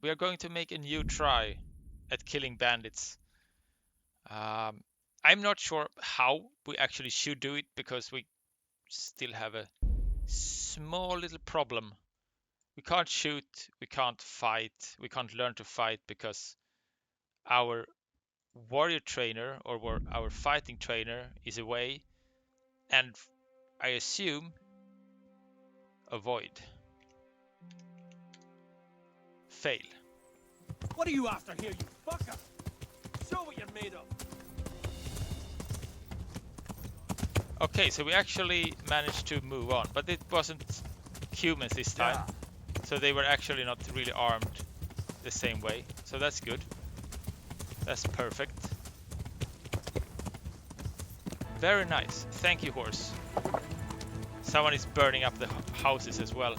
we are going to make a new try at killing bandits. I'm not sure how we actually should do it because we still have a small little problem. We can't shoot, we can't fight, we can't learn to fight because our warrior trainer or our fighting trainer is away, and I assume avoid. Fail. What are you after here, you fucker? Show what you're made of. Okay, so we actually managed to move on, but it wasn't humans this time. So they were actually not really armed the same way. So that's good. That's perfect. Very nice. Thank you, horse. Someone is burning up the houses as well.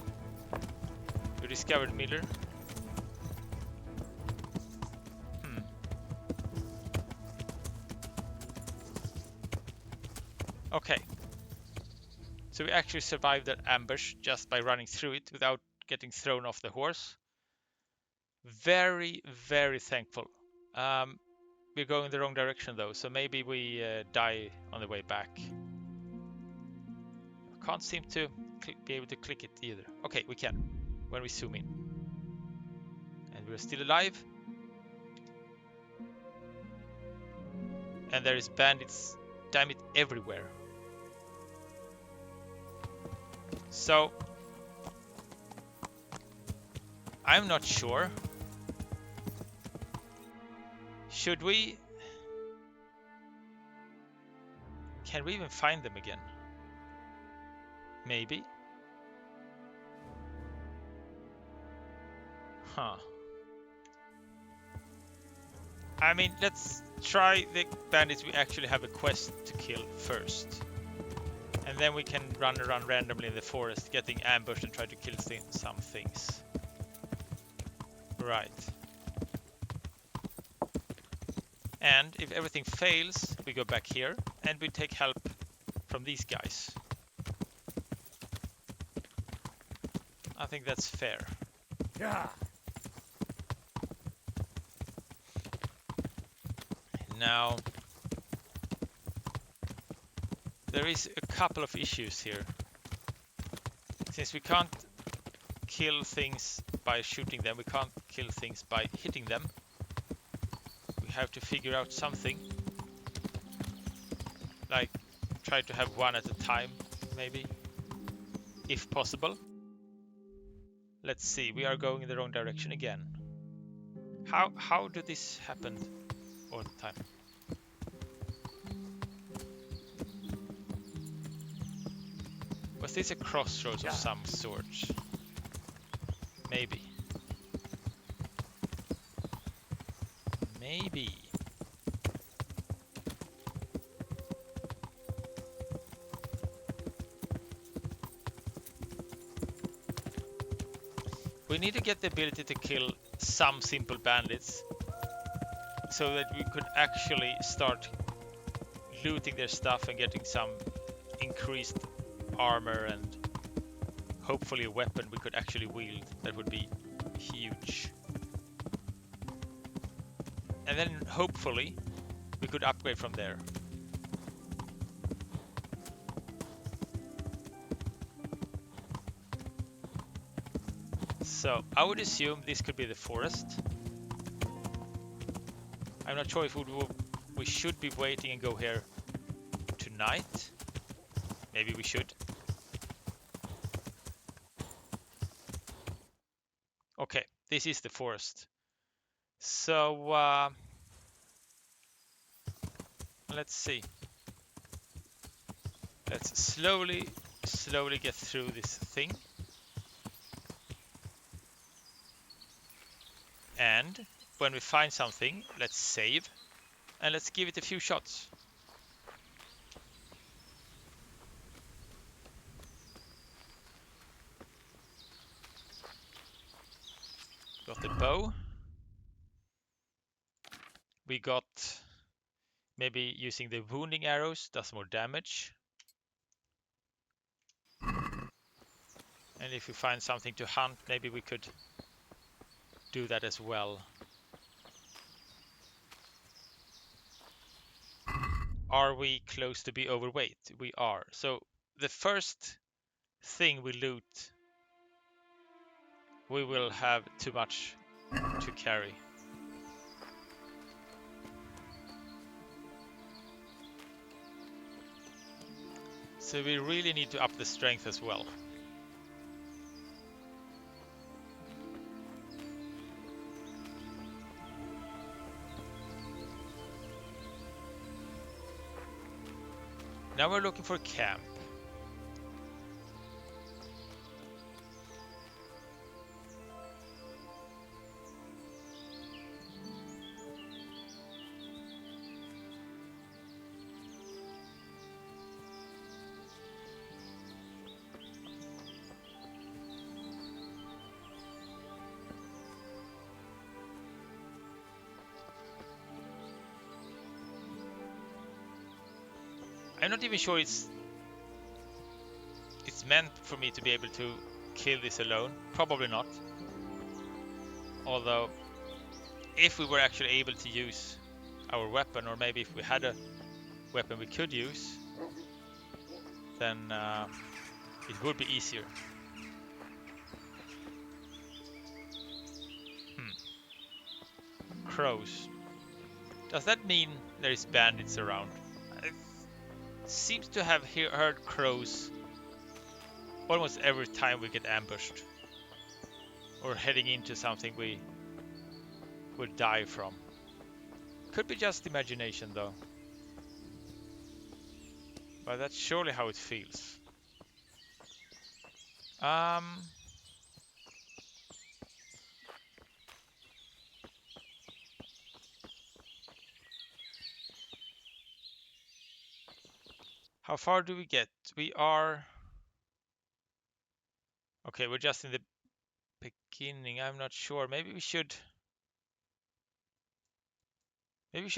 You discovered Miller. Okay. So we actually survived that ambush just by running through it without getting thrown off the horse. Very, very thankful. We're going the wrong direction though, so maybe we die on the way back. I can't seem to be able to click it either. Okay, we can when we zoom in. And we're still alive. And there is bandits, damn it, everywhere. So I'm not sure. Should we? Can we even find them again? Maybe. Huh. I mean, let's try the bandits we actually have a quest to kill first. And then we can run around randomly in the forest, getting ambushed and try to kill some things. Right. And if everything fails, we go back here and we take help from these guys. I think that's fair. Yeah. Now, there is a couple of issues here. Since we can't kill things by shooting them, we can't kill things by hitting them. We have to figure out something. Like, try to have one at a time, maybe. If possible. Let's see, we are going in the wrong direction again. How did this happen all the time? Was this a crossroads of some sort? Maybe. Maybe. We need to get the ability to kill some simple bandits so that we could actually start looting their stuff and getting some increased armor and hopefully a weapon we could actually wield. That would be huge. And then hopefully we could upgrade from there. So I would assume this could be the forest. I'm not sure if we should be waiting and go here tonight. Maybe we should. Okay, this is the forest. So let's see. Let's slowly get through this thing. And when we find something, let's save and let's give it a few shots. Got the bow. We got maybe using the wounding arrows does more damage. And if we find something to hunt, maybe we could do that as well. Are we close to be overweight? We are. So the first thing we loot, we will have too much to carry. So we really need to up the strength as well. Now we're looking for camp. I'm not even sure it's meant for me to be able to kill this alone. Probably not. Although, if we were actually able to use our weapon, or maybe if we had a weapon we could use, then it would be easier. Crows. Does that mean there is bandits around? I seems to have heard crows almost every time we get ambushed or heading into something we would die from. Could be just imagination though, but that's surely how it feels. How far do we get? We are... Okay, we're just in the beginning. I'm not sure. Maybe we should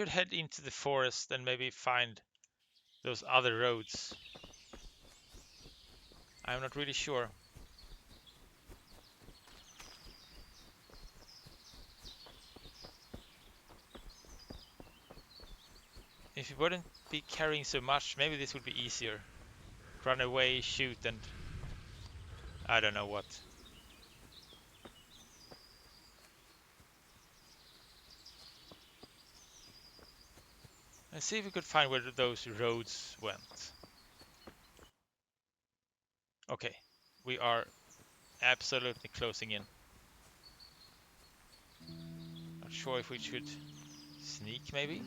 head into the forest and maybe find those other roads. I'm not really sure. If we wouldn't be carrying so much, maybe this would be easier. Run away, shoot, and I don't know what. Let's see if we could find where those roads went. Okay, we are absolutely closing in. Not sure if we should sneak, maybe?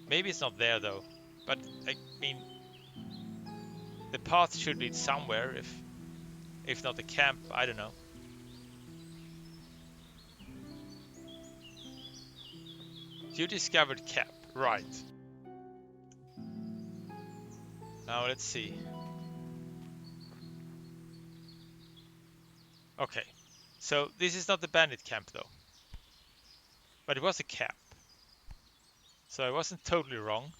Maybe it's not there though, but I mean, the path should lead somewhere, if not the camp, I don't know. You discovered camp, right. Now let's see. Okay, so this is not the bandit camp though, but it was a camp. So I wasn't totally wrong.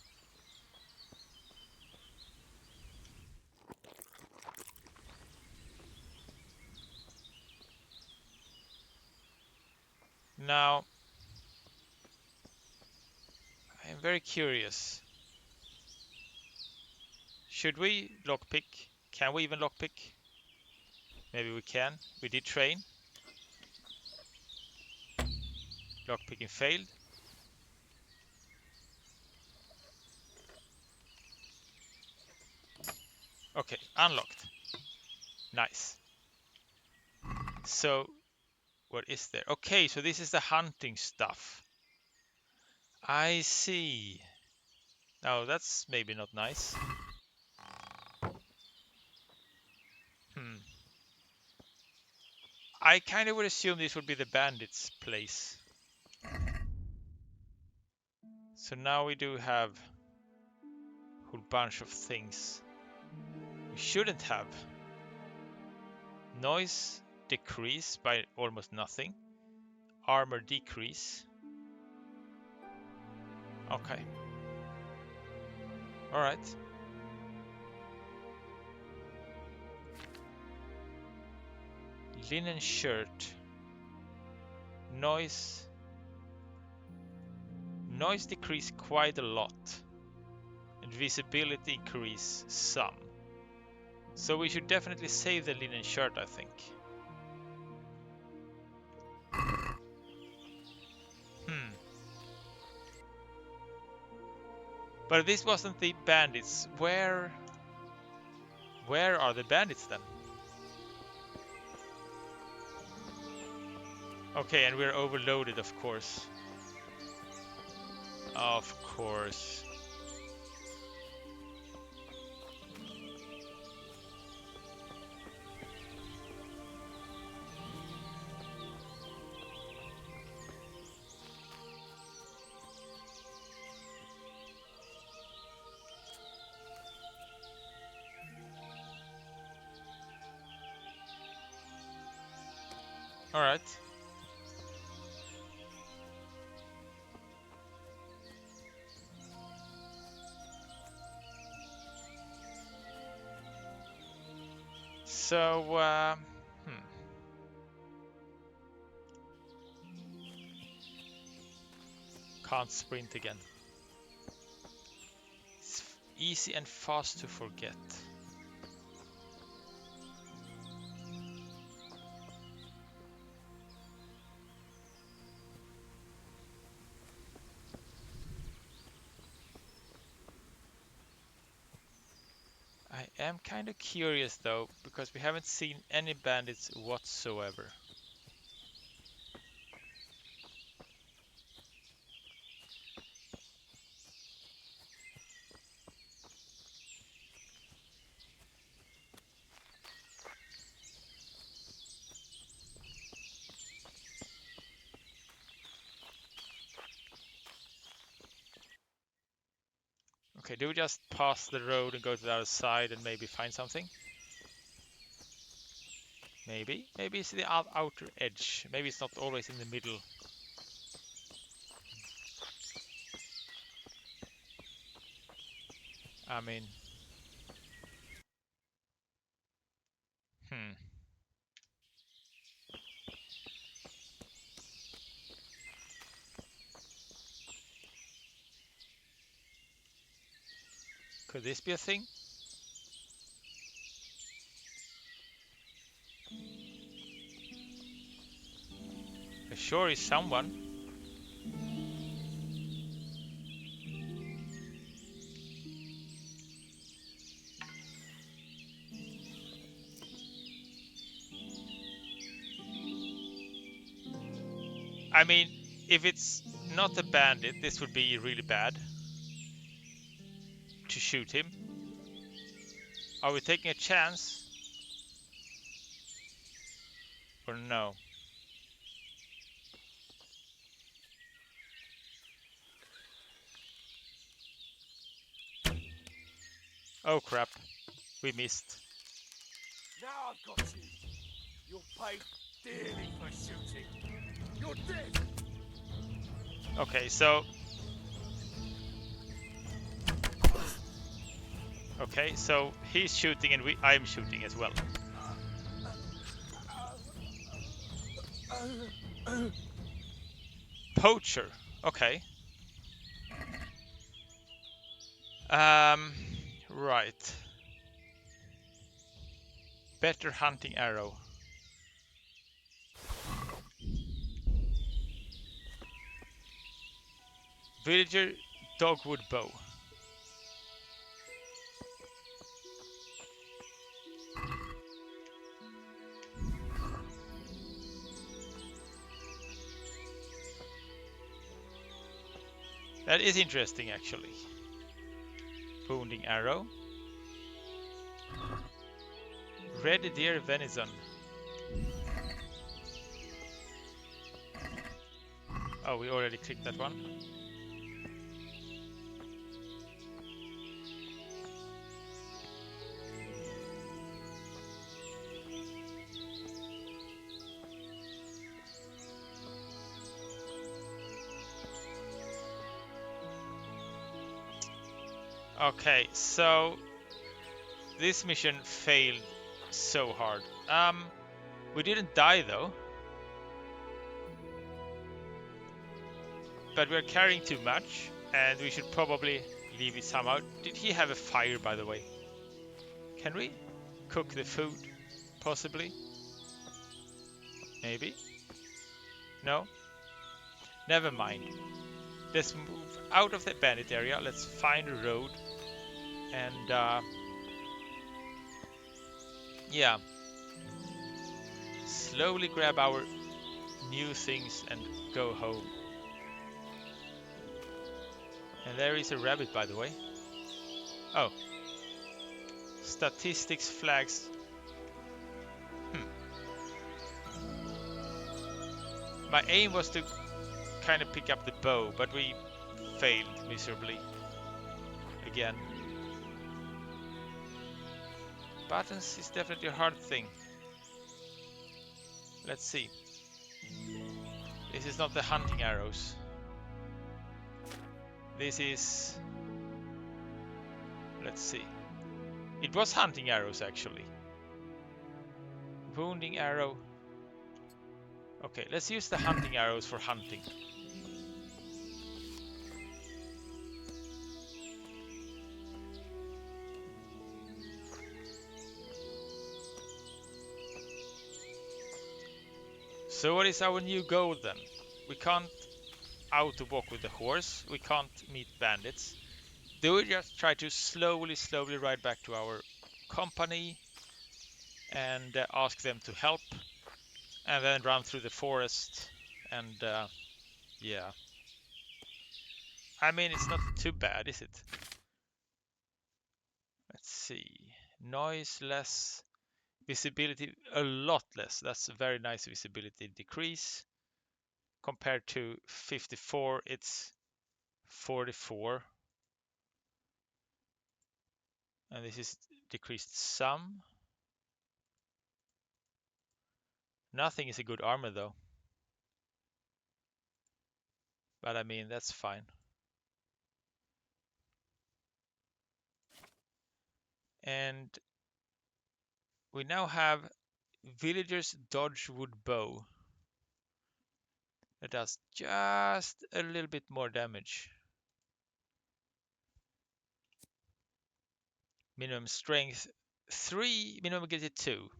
Now, I am very curious. Should we lockpick? Can we even lockpick? Maybe we can. We did train. Lockpicking failed. Okay, unlocked. Nice. So, what is there? Okay, so this is the hunting stuff. I see. Now, that's maybe not nice. I kind of would assume this would be the bandits' place. So now we do have a whole bunch of things we shouldn't have. Noise decrease by almost nothing. Armor decrease. Okay. Alright. Linen shirt. Noise decrease quite a lot. And visibility increase some. So we should definitely save the linen shirt, I think. But this wasn't the bandits. Where are the bandits then? Okay, and we're overloaded, of course. Of course. All right. So, can't sprint again. It's easy and fast to forget. I am kind of curious though, because we haven't seen any bandits whatsoever. Okay, do we just pass the road and go to the other side and maybe find something? Maybe. Maybe it's the outer edge. Maybe it's not always in the middle. I mean... Could this be a thing? There sure is someone. I mean, if it's not a bandit, this would be really bad. To shoot him. Are we taking a chance? Or no? Oh crap. We missed. Now I've got you. You'll pay dearly for shooting. You're dead. Okay, so... Okay, so he's shooting and I'm shooting as well. Poacher. Okay. Right. Better hunting arrow. Villager dogwood bow. That is interesting actually. Wounding arrow. Red deer venison. Oh, we already clicked that one. Okay, so this mission failed so hard. We didn't die though. But we're carrying too much, and we should probably leave it somehow. Did he have a fire, by the way? Can we cook the food? Possibly? Maybe? No? Never mind. Let's move out of the bandit area. Let's find a road. And, yeah. Slowly grab our new things and go home. And there is a rabbit, by the way. Oh. Statistics flags. My aim was to kind of pick up the bow, but we failed miserably. Again. Buttons is definitely a hard thing. Let's see. This is not the hunting arrows. This is... Let's see. It was hunting arrows, actually. Wounding arrow. Okay, let's use the hunting arrows for hunting. So what is our new goal then? We can't out-walk with the horse. We can't meet bandits. Do we just try to slowly ride back to our company and ask them to help, and then run through the forest and yeah. I mean, it's not too bad, is it? Let's see. Noise less. Visibility a lot less. That's a very nice visibility decrease. Compared to 54, it's 44. And this is decreased some. Nothing is a good armor though. But I mean, that's fine. And we now have Villagers Dodge Wood Bow. It does just a little bit more damage. Minimum strength 3, minimum agility 2.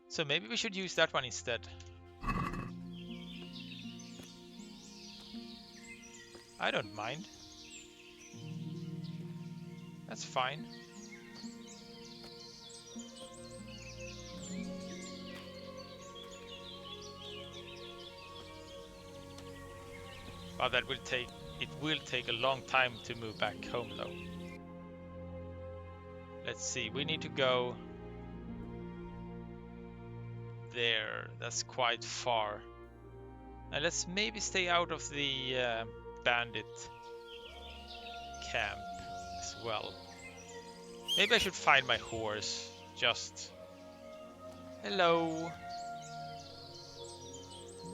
So maybe we should use that one instead. I don't mind. That's fine. But that will take, it will take a long time to move back home though. Let's see, we need to go there. That's quite far. And let's maybe stay out of the bandit camp as well. Maybe I should find my horse. Just... Hello.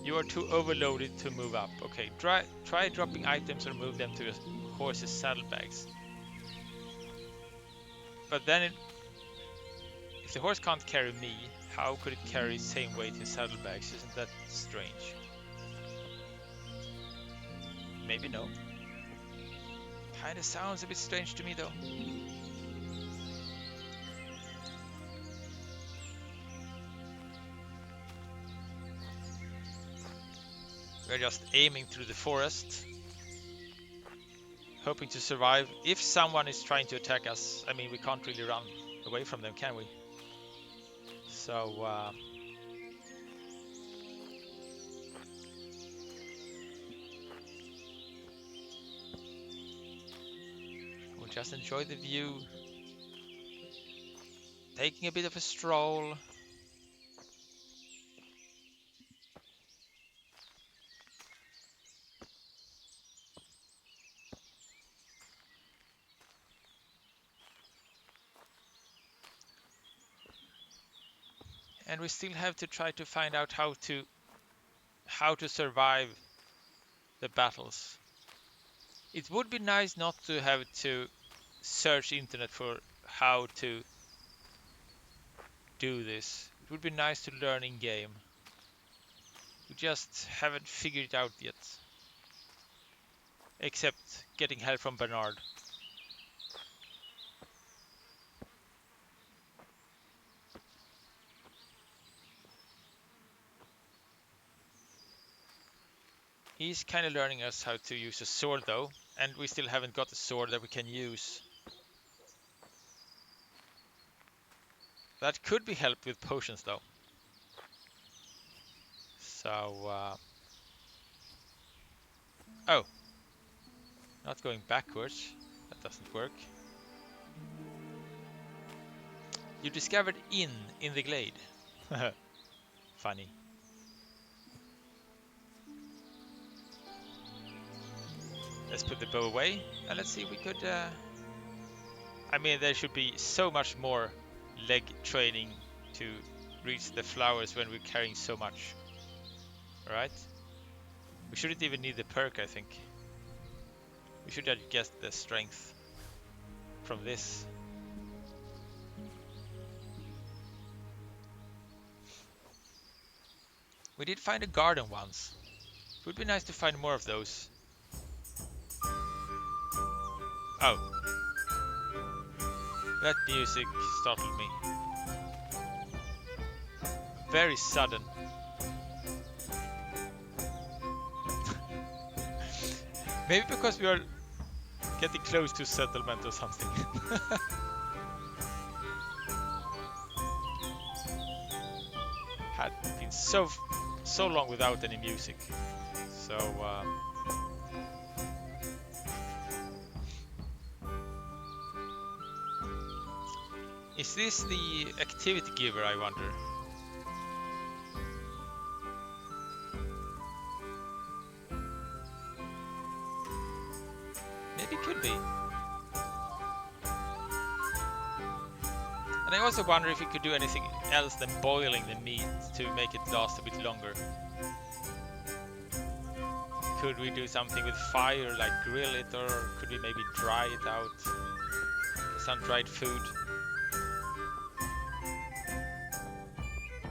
You are too overloaded to move up. Okay, try dropping items or move them to your horse's saddlebags. But then if the horse can't carry me, how could it carry the same weight in saddlebags? Isn't that strange? Maybe no. Kinda sounds a bit strange to me though. We're just aiming through the forest, hoping to survive. If someone is trying to attack us, I mean, we can't really run away from them, can we? So, we'll just enjoy the view, taking a bit of a stroll. And we still have to try to find out how to survive the battles. It would be nice not to have to search internet for how to do this. It would be nice to learn in game. We just haven't figured it out yet. Except getting help from Bernard. He's kind of learning us how to use a sword though, and we still haven't got a sword that we can use. That could be helped with potions though. So, oh, not going backwards. That doesn't work. You discovered in the glade. Funny. Let's put the bow away and let's see if we could. I mean, there should be so much more leg training to reach the flowers when we're carrying so much. Alright? We shouldn't even need the perk, I think. We should have guessed the strength from this. We did find a garden once. It would be nice to find more of those. Oh. That music startled me. Very sudden. Maybe because we are getting close to settlement or something. Had been so long without any music. So is this the activity giver, I wonder? Maybe it could be. And I also wonder if we could do anything else than boiling the meat to make it last a bit longer. Could we do something with fire, like grill it, or could we maybe dry it out? Some dried food.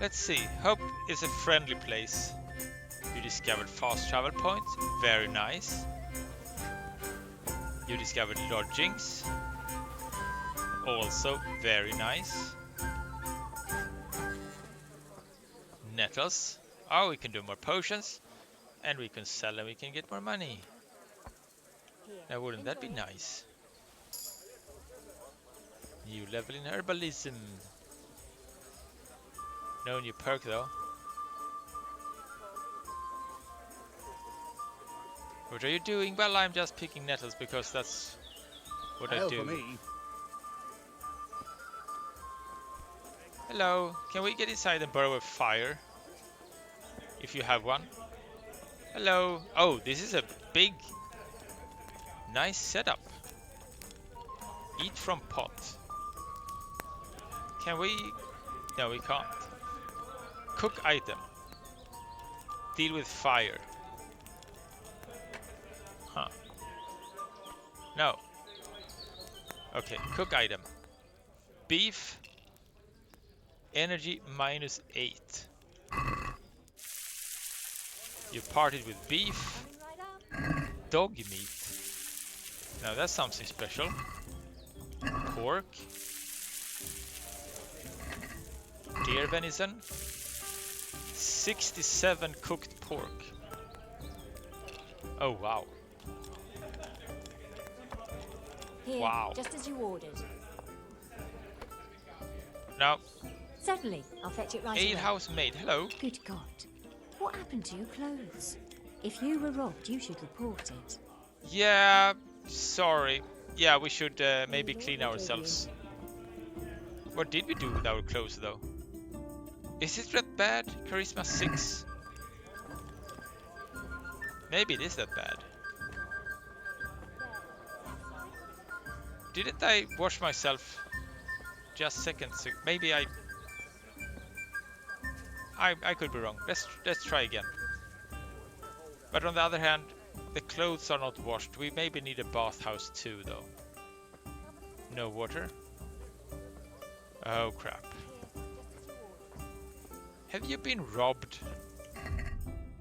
Let's see. Hope is a friendly place. You discovered fast travel point. Very nice. You discovered lodgings. Also very nice. Nettles. Oh, we can do more potions. And we can sell and we can get more money. Now wouldn't that be nice? New level in herbalism. No new perk though. What are you doing? Well, I'm just picking nettles because that's what I do. Hello, can we get inside and borrow a fire? If you have one. Hello. Oh, this is a big, nice setup. Eat from pot. Can we? No, we can't. Cook item. Deal with fire. Huh. No. Okay, cook item. Beef. Energy -8. You parted with beef. Dog meat. Now that's something special. Pork. Deer venison. 67 cooked pork. Oh wow. Here, Wow. just as you ordered. Now, Certainly, I'll fetch it right away. alehouse maid. Hello. Good God. What happened to your clothes? If you were robbed, you should report it. Yeah, sorry. Yeah, we should maybe clean ourselves. What did we do with our clothes though? Is it that bad? Charisma 6? Maybe it is that bad. Didn't I wash myself just seconds ago? Maybe I could be wrong. Let's try again. But on the other hand, the clothes are not washed. We maybe need a bathhouse too, though. No water. Oh crap. Have you been robbed?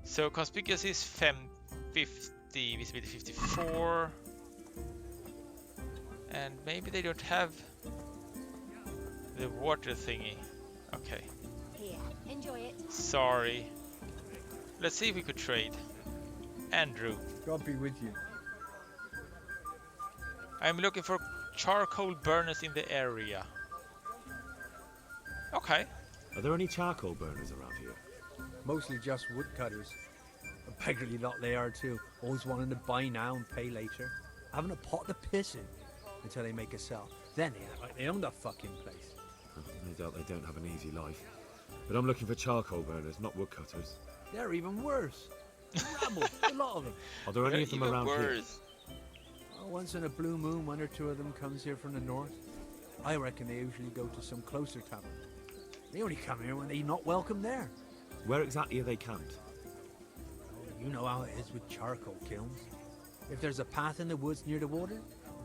So conspicuous is 50, visibility 54. And maybe they don't have the water thingy. Okay. Here, enjoy it. Sorry. Let's see if we could trade. Andrew. God be with you. I'm looking for charcoal burners in the area. Okay. Are there any charcoal burners around here? Mostly just woodcutters. A beggarly lot they are too. Always wanting to buy now and pay later. Having a pot to piss in until they make a sell. Then they act like they own the fucking place. No doubt they don't have an easy life. But I'm looking for charcoal burners, not woodcutters. They're even worse. Rabble, a lot of them. Are there any of them around here? Oh, once in a blue moon, one or two of them comes here from the north. I reckon they usually go to some closer tavern. They only come here when they're not welcome there. Where exactly are they camped? Oh, you know how it is with charcoal kilns. If there's a path in the woods near the water,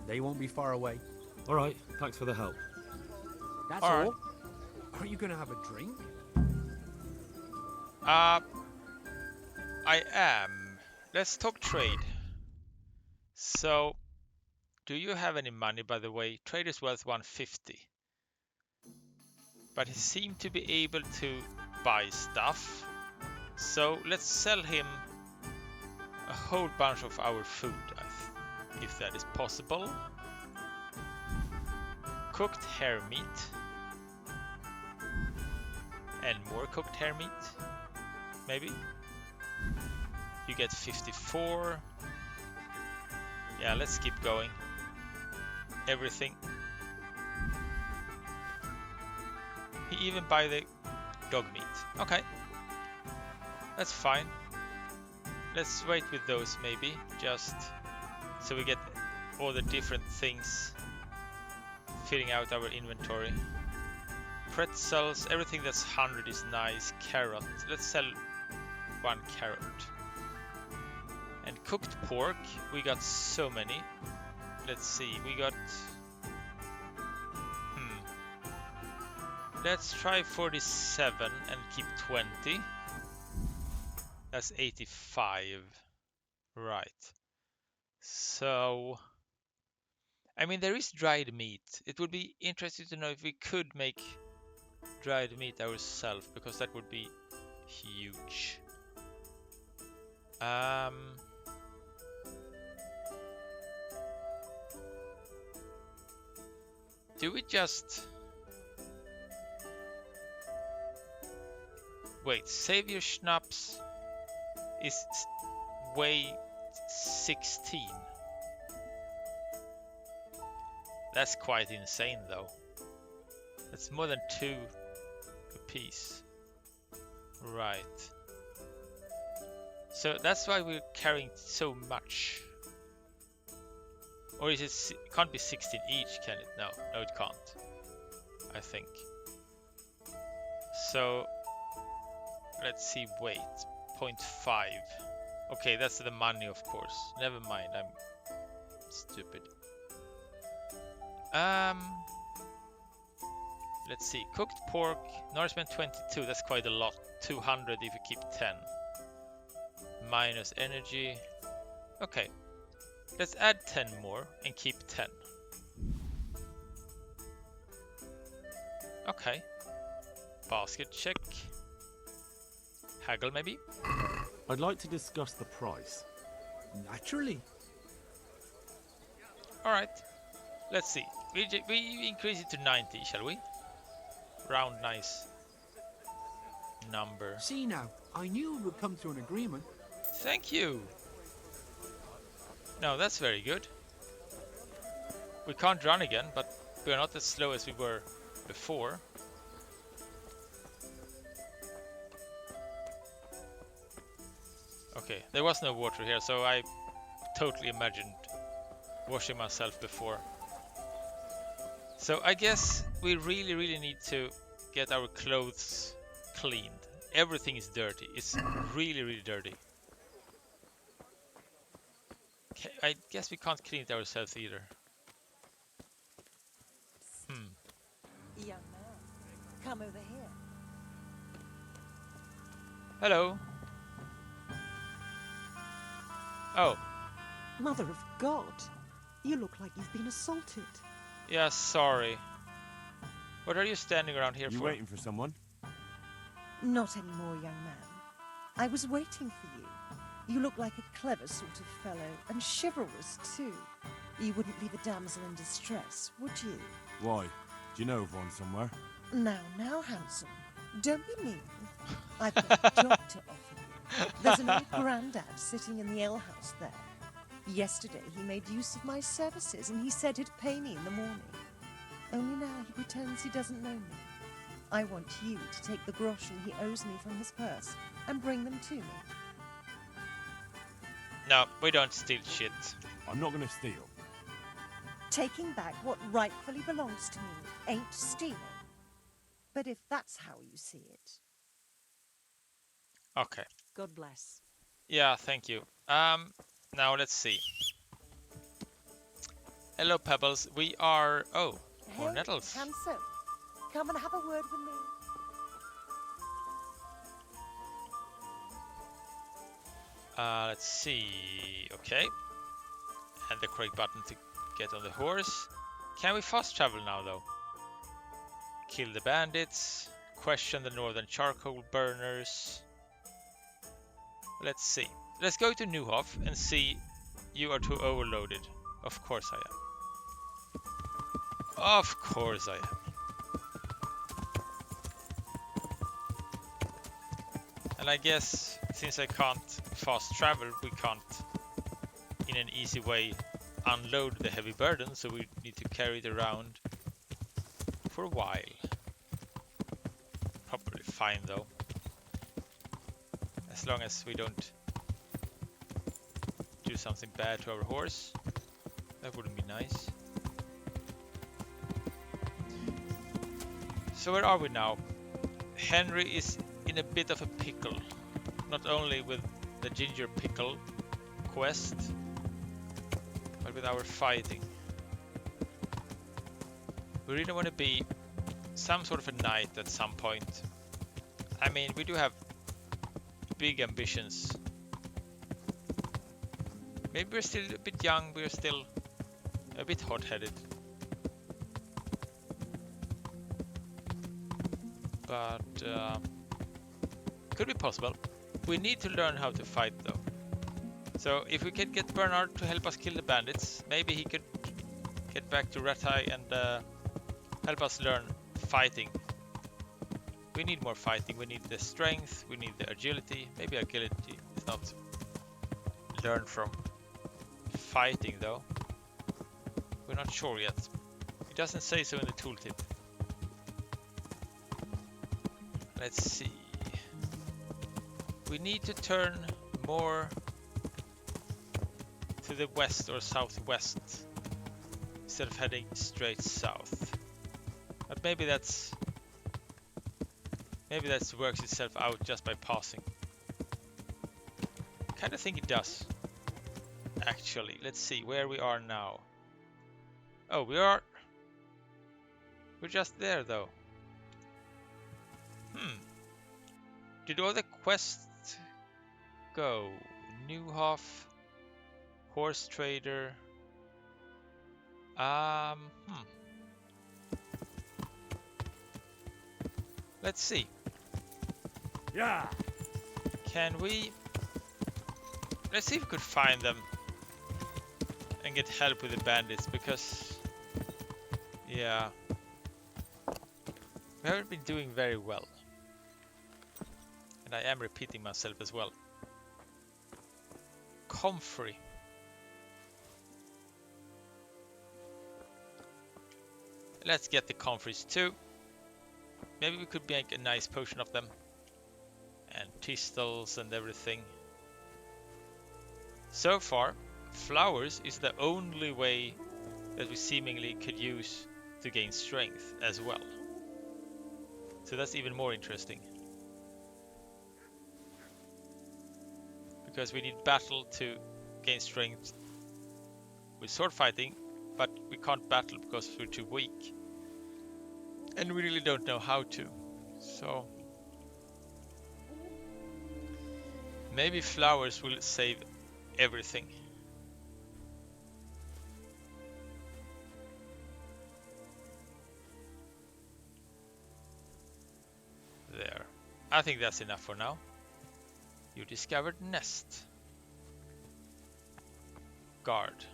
they won't be far away. All right, thanks for the help. That's All all. right. Aren't you going to have a drink? I am. Let's talk trade. So, do you have any money, by the way? Trade is worth 150. But he seemed to be able to buy stuff. So, let's sell him a whole bunch of our food, if that is possible. Cooked hare meat. And more cooked hare meat, maybe. You get 54. Yeah, let's keep going. Everything. He even buy the dog meat. Okay. That's fine. Let's wait with those maybe, just so we get all the different things filling out our inventory. Pretzels, everything that's 100 is nice. Carrot, let's sell 1 carrot. And cooked pork, we got so many. Let's see, we got... Let's try 47 and keep 20. That's 85. Right. So... I mean, there is dried meat. It would be interesting to know if we could make dried meat ourselves, because that would be huge. Do we just... Wait, Savior Schnapps is weight 16. That's quite insane though. That's more than 2 a piece. Right. So that's why we're carrying so much. Or is it can't be 16 each, can it? No, it can't. I think. So let's see, weight 0.5. Okay, that's the money, of course. Never mind, I'm stupid. Let's see, cooked pork, nourishment 22, that's quite a lot. 200 if you keep 10. Minus energy. Okay, let's add 10 more and keep 10. Okay, basket check. Haggle maybe? I'd like to discuss the price. Naturally. Alright, let's see. We increase it to 90, shall we? Round nice number. See now, I knew we would come to an agreement. Thank you. No, that's very good. We can't run again, but we are not as slow as we were before. Okay, there was no water here, so I totally imagined washing myself before. So I guess we really need to get our clothes cleaned. Everything is dirty. It's really dirty. Okay, I guess we can't clean it ourselves either. Young man, come over here. Hello. Oh, Mother of God, you look like you've been assaulted. yeah, sorry. What are you standing around here You for? waiting for someone? Not anymore, young man. I was waiting for you. You look like a clever sort of fellow, and chivalrous too. You wouldn't leave a damsel in distress, would you? Why? Do you know of one somewhere? Now, handsome, don't be mean. I've got a job to offer you. There's an old grandad sitting in the alehouse there. Yesterday he made use of my services, and he said he'd pay me in the morning. Only now he pretends he doesn't know me. I want you to take the groschen he owes me from his purse and bring them to me. No, we don't steal shit. I'm not gonna steal. Taking back what rightfully belongs to me ain't stealing. But if that's how you see it. Okay. God bless. Yeah, thank you. Now let's see. Hello, Pebbles. We are... Oh, more nettles. Handsome, come and have a word with me. Let's see. Okay. And the correct button to get on the horse. Can we fast travel now, though? Kill the bandits. Question the northern charcoal burners. Let's see. Let's go to Newhoff and see. You are too overloaded. Of course I am. Of course I am. And I guess since I can't fast travel, we can't in an easy way unload the heavy burden, so we need to carry it around for a while. Probably fine though. As long as we don't do something bad to our horse. That wouldn't be nice. So where are we now? Henry is in a bit of a pickle. Not only with the ginger pickle quest, but with our fighting. We really want to be some sort of a knight at some point. I mean, we do have big ambitions. Maybe we're still a bit young, we're still a bit hot-headed. But could be possible. We need to learn how to fight though. So if we could get Bernard to help us kill the bandits, maybe he could get back to Ratai and help us learn fighting. We need more fighting, we need the strength, we need the agility. Maybe agility is not learned from fighting though. We're not sure yet. It doesn't say so in the tooltip. Let's see. We need to turn more to the west or southwest instead of heading straight south. But maybe that's works itself out just by passing. Kind of think it does. Actually, let's see where we are now. Oh, we're just there though. Did all the quests go? Newhoff, horse trader. Let's see. Yeah. Can we? Let's see if we could find them and get help with the bandits, because yeah, we haven't been doing very well. And I am repeating myself as well. Comfrey. Let's get the comfreys too. Maybe we could make a nice potion of them. And pistils and everything. So far, flowers is the only way that we seemingly could use to gain strength as well. So that's even more interesting. Because we need battle to gain strength with sword fighting, but we can't battle because we're too weak. And we really don't know how to. So Maybe flowers will save everything. There. I think that's enough for now. You discovered nest. Guard.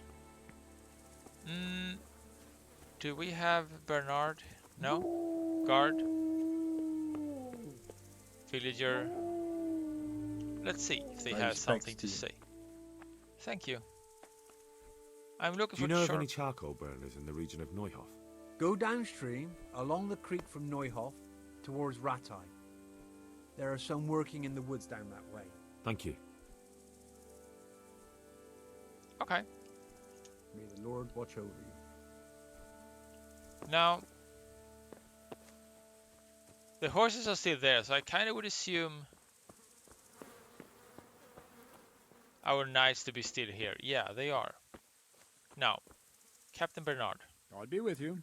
Do we have Bernard? No? Guard? Villager? Let's see if they My have respects something to to you. say. Thank you. I'm looking Do you for know of any charcoal burners in the region of Neuhof? Go downstream, along the creek from Neuhof, towards Ratai. There are some working in the woods down that way. Thank you. Okay. May the Lord watch over you. Now, the horses are still there, so I kind of would assume our knights to be still here. Yeah, they are. Now, Captain Bernard. I'll be with you.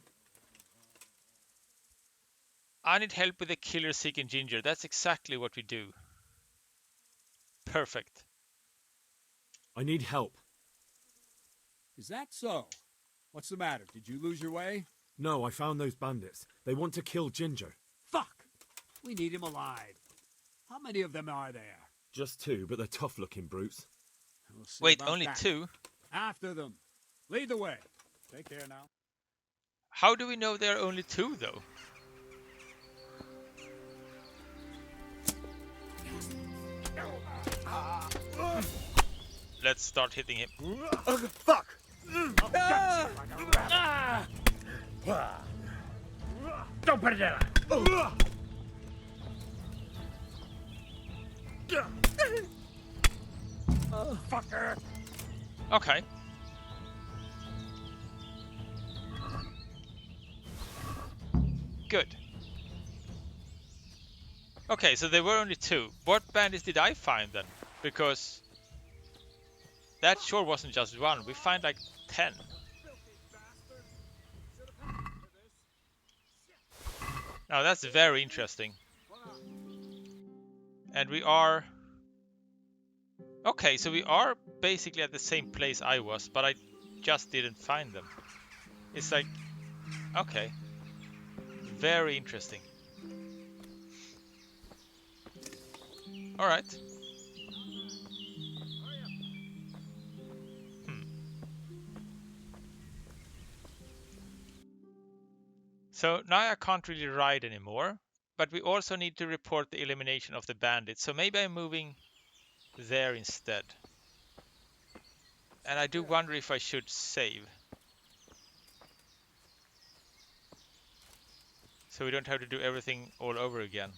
I need help with the killer seeking ginger. That's exactly what we do. Perfect. I need help. Is that so? What's the matter? Did you lose your way? No, I found those bandits. They want to kill Ginger. Fuck! We need him alive. How many of them are there? Just 2, but they're tough-looking brutes. We'll see Wait, about only that. 2? After them. Lead the way. Take care now. How do we know there are only 2, though? Let's start hitting him. Fuck! Don't put it down. Fucker! Okay. Good. Okay, so there were only 2. What bandits did I find then? Because that sure wasn't just 1. We find like 10. Now that's very interesting. And we are... Okay, so we are basically at the same place I was, but I just didn't find them. It's like... Okay. Very interesting. Alright. So now I can't really ride anymore, but we also need to report the elimination of the bandits. So maybe I'm moving there instead. And I do wonder if I should save. So we don't have to do everything all over again.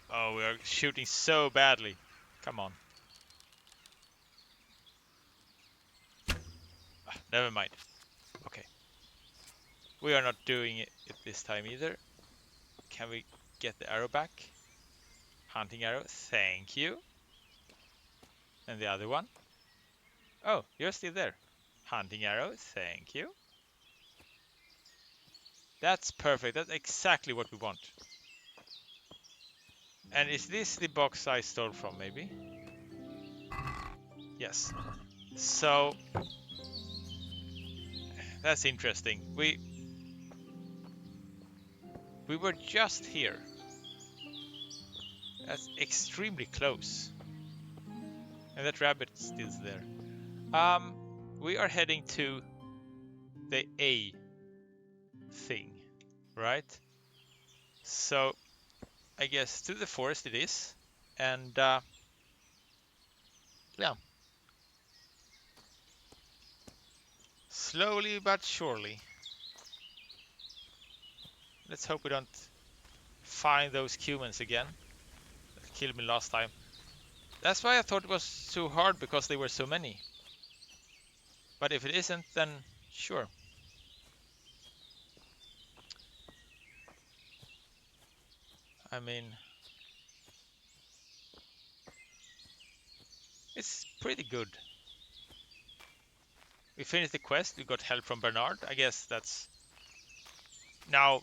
Oh, we are shooting so badly. Come on. Never mind. Okay. We are not doing it this time either. Can we get the arrow back? Hunting arrow. Thank you. And the other one. Oh, you're still there. Hunting arrow. Thank you. That's perfect. That's exactly what we want. And is this the box I stole from, maybe? Yes. So... That's interesting. We were just here. That's extremely close. And that rabbit's still there. We are heading to the A thing, right? So I guess to the forest it is. And yeah. Slowly but surely. Let's hope we don't find those humans again that killed me last time. That's why I thought it was so hard, because they were so many. But if it isn't, then sure. I mean... It's pretty good. We finished the quest. We got help from Bernard. I guess that's now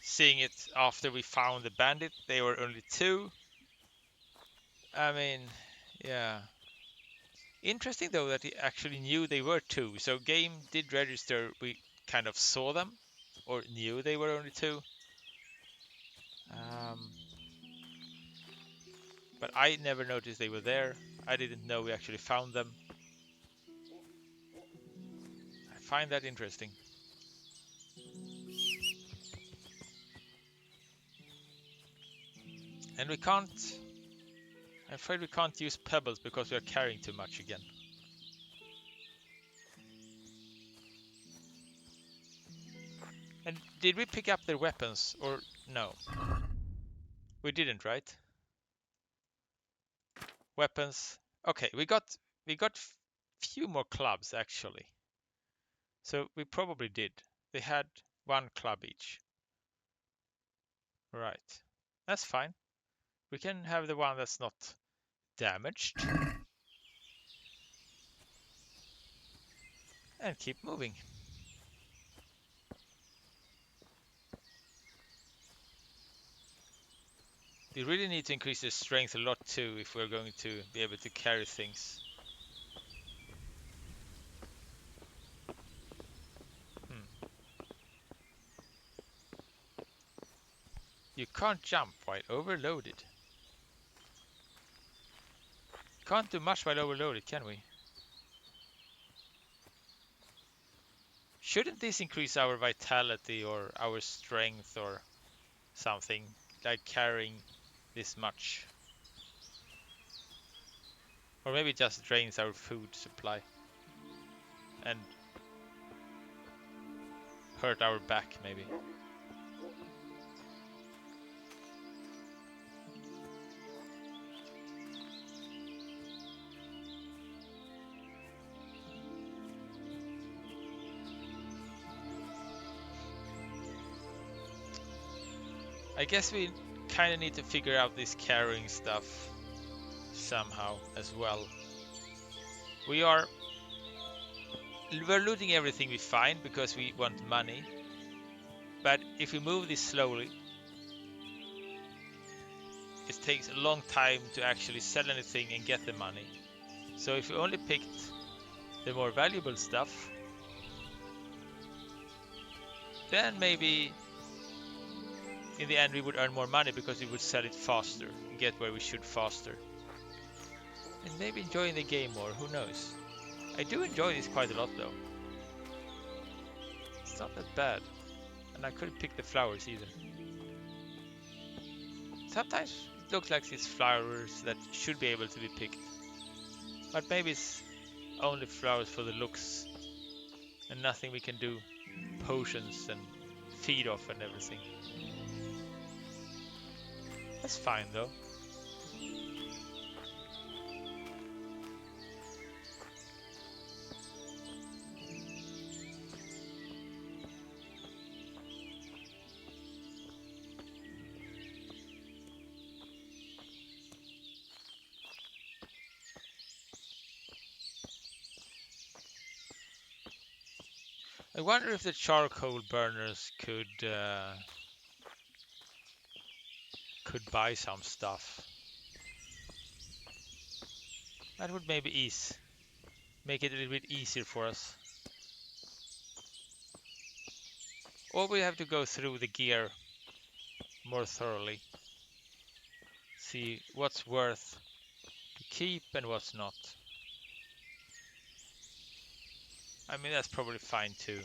seeing it after we found the bandit. They were only 2. I mean, yeah. Interesting though that he actually knew they were 2. So game did register we kind of saw them or knew they were only 2. But I never noticed they were there. I didn't know we actually found them. I find that interesting. And we can't... I'm afraid we can't use pebbles because we are carrying too much again. And did we pick up their weapons or no? We didn't, right? Weapons. Okay, we got few more clubs actually. So we probably did. They had 1 club each. Right. That's fine. We can have the one that's not damaged. And keep moving. We really need to increase the strength a lot too if we're going to be able to carry things. You can't jump while overloaded. Can't do much while overloaded, can we? Shouldn't this increase our vitality or our strength or something, like carrying this much? Or maybe it just drains our food supply and hurt our back maybe. I guess we kind of need to figure out this carrying stuff somehow as well. We're looting everything we find because we want money. But if we move this slowly, it takes a long time to actually sell anything and get the money. So if we only picked the more valuable stuff, then maybe in the end we would earn more money because we would sell it faster and get where we should faster. And maybe enjoying the game more, who knows. I do enjoy this quite a lot though. It's not that bad. And I couldn't pick the flowers either. Sometimes it looks like it's flowers that should be able to be picked. But maybe it's only flowers for the looks and nothing we can do potions and feed off and everything. That's fine though. I wonder if the charcoal burners could buy some stuff. That would maybe make it a little bit easier for us. Or we have to go through the gear more thoroughly. See what's worth to keep and what's not. I mean, that's probably fine too.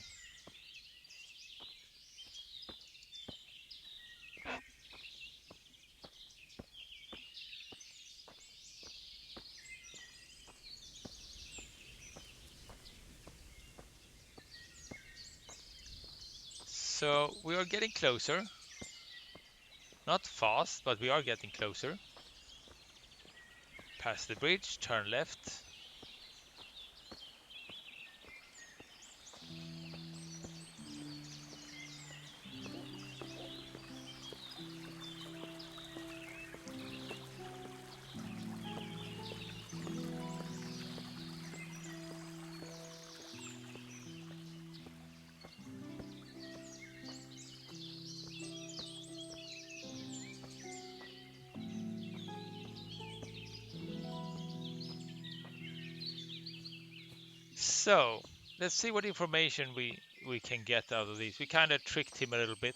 So we are getting closer. Not fast, but we are getting closer. Pass the bridge, turn left. So let's see what information we can get out of these. We kind of tricked him a little bit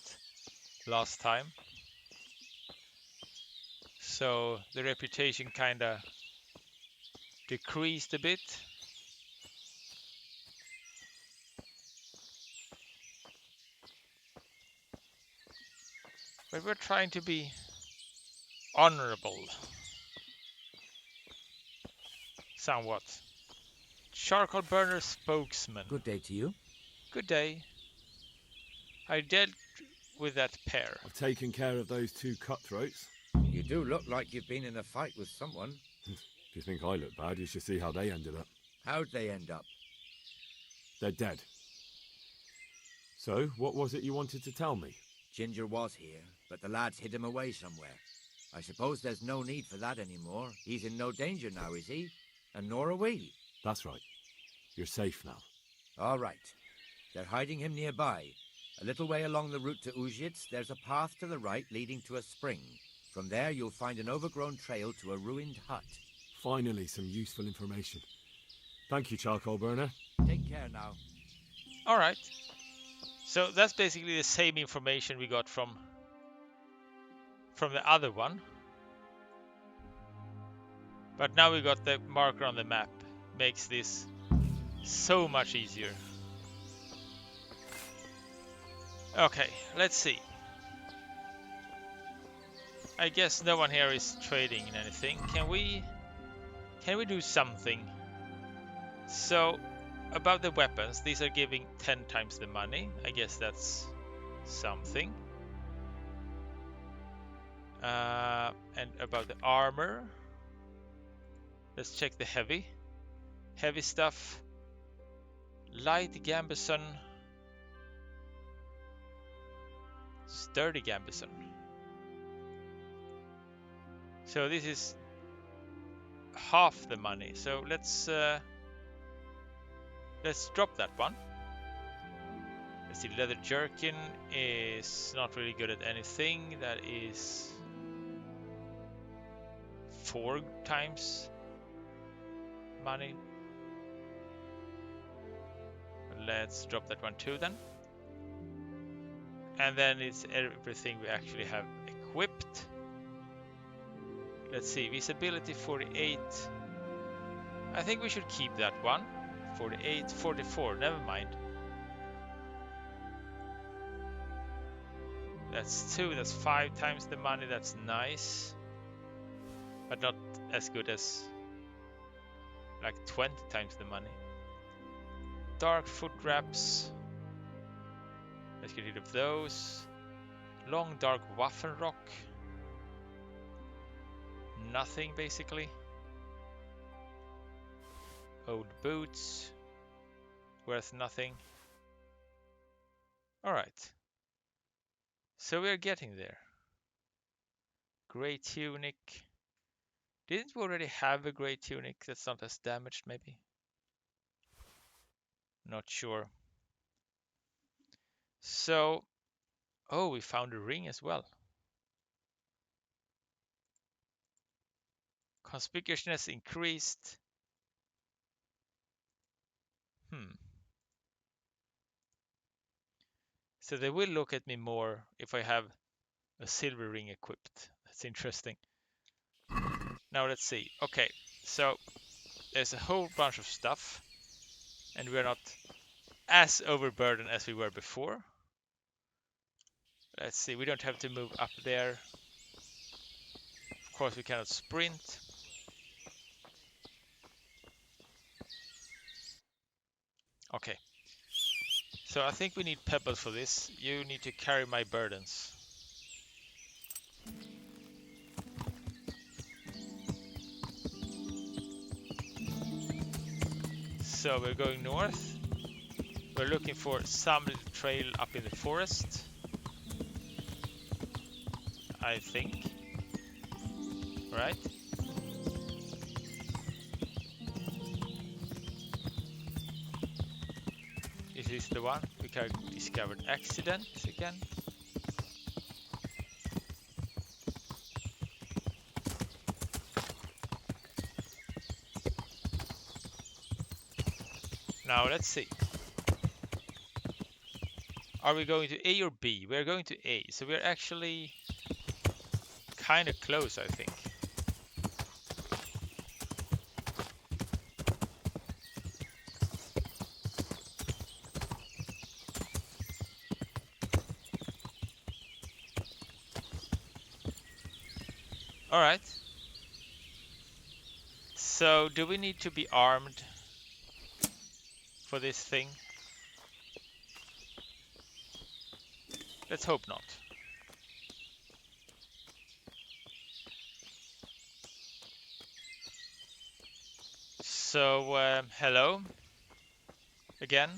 last time, so the reputation kind of decreased a bit. But we're trying to be honorable. Somewhat. Charcoal burner spokesman. Good day to you. Good day. I dealt with that pair. I've taken care of those two cutthroats. You do look like you've been in a fight with someone. If you think I look bad, you should see how they ended up. How'd they end up? They're dead. So, what was it you wanted to tell me? Ginger was here, but the lads hid him away somewhere. I suppose there's no need for that anymore. He's in no danger now, is he? And nor are we. That's right. You're safe now. All right. They're hiding him nearby. A little way along the route to Uzhitz, there's a path to the right leading to a spring. From there, you'll find an overgrown trail to a ruined hut. Finally, some useful information. Thank you, Charcoal Burner. Take care now. Alright. So that's basically the same information we got from the other one. But now we got the marker on the map. Makes this so much easier. Okay, let's see. I guess no one here is trading in anything. Can we do something? So about the weapons, these are giving 10 times the money. I guess that's something. And about the armor, let's check the heavy stuff. Light gambeson, sturdy gambeson. So this is half the money. So let's drop that one. Let's see, leather jerkin is not really good at anything. That is 4 times money. Let's drop that one too then. And then it's everything we actually have equipped. Let's see, visibility 48. I think we should keep that one. 48, 44, never mind. That's 2, that's 5 times the money, that's nice. But not as good as like 20 times the money. Dark foot wraps. Let's get rid of those. Long dark Waffenrock. Nothing basically. Old boots. Worth nothing. Alright. So we're getting there. Grey tunic. Didn't we already have a grey tunic that's not as damaged maybe? Not sure. So, oh, we found a ring as well. Conspicuousness increased. So they will look at me more if I have a silver ring equipped. That's interesting. Now let's see. Okay, so there's a whole bunch of stuff, and we're not as overburdened as we were before. Let's see, we don't have to move up there. Of course, we cannot sprint. Okay. So I think we need pebbles for this. You need to carry my burdens. So we're going north. We're looking for some little trail up in the forest. I think. Right? Is this the one? We discovered accident again. Now let's see. Are we going to A or B? We're going to A, so we're actually kind of close, I think. All right. So, do we need to be armed for this thing? Let's hope not. So, hello again.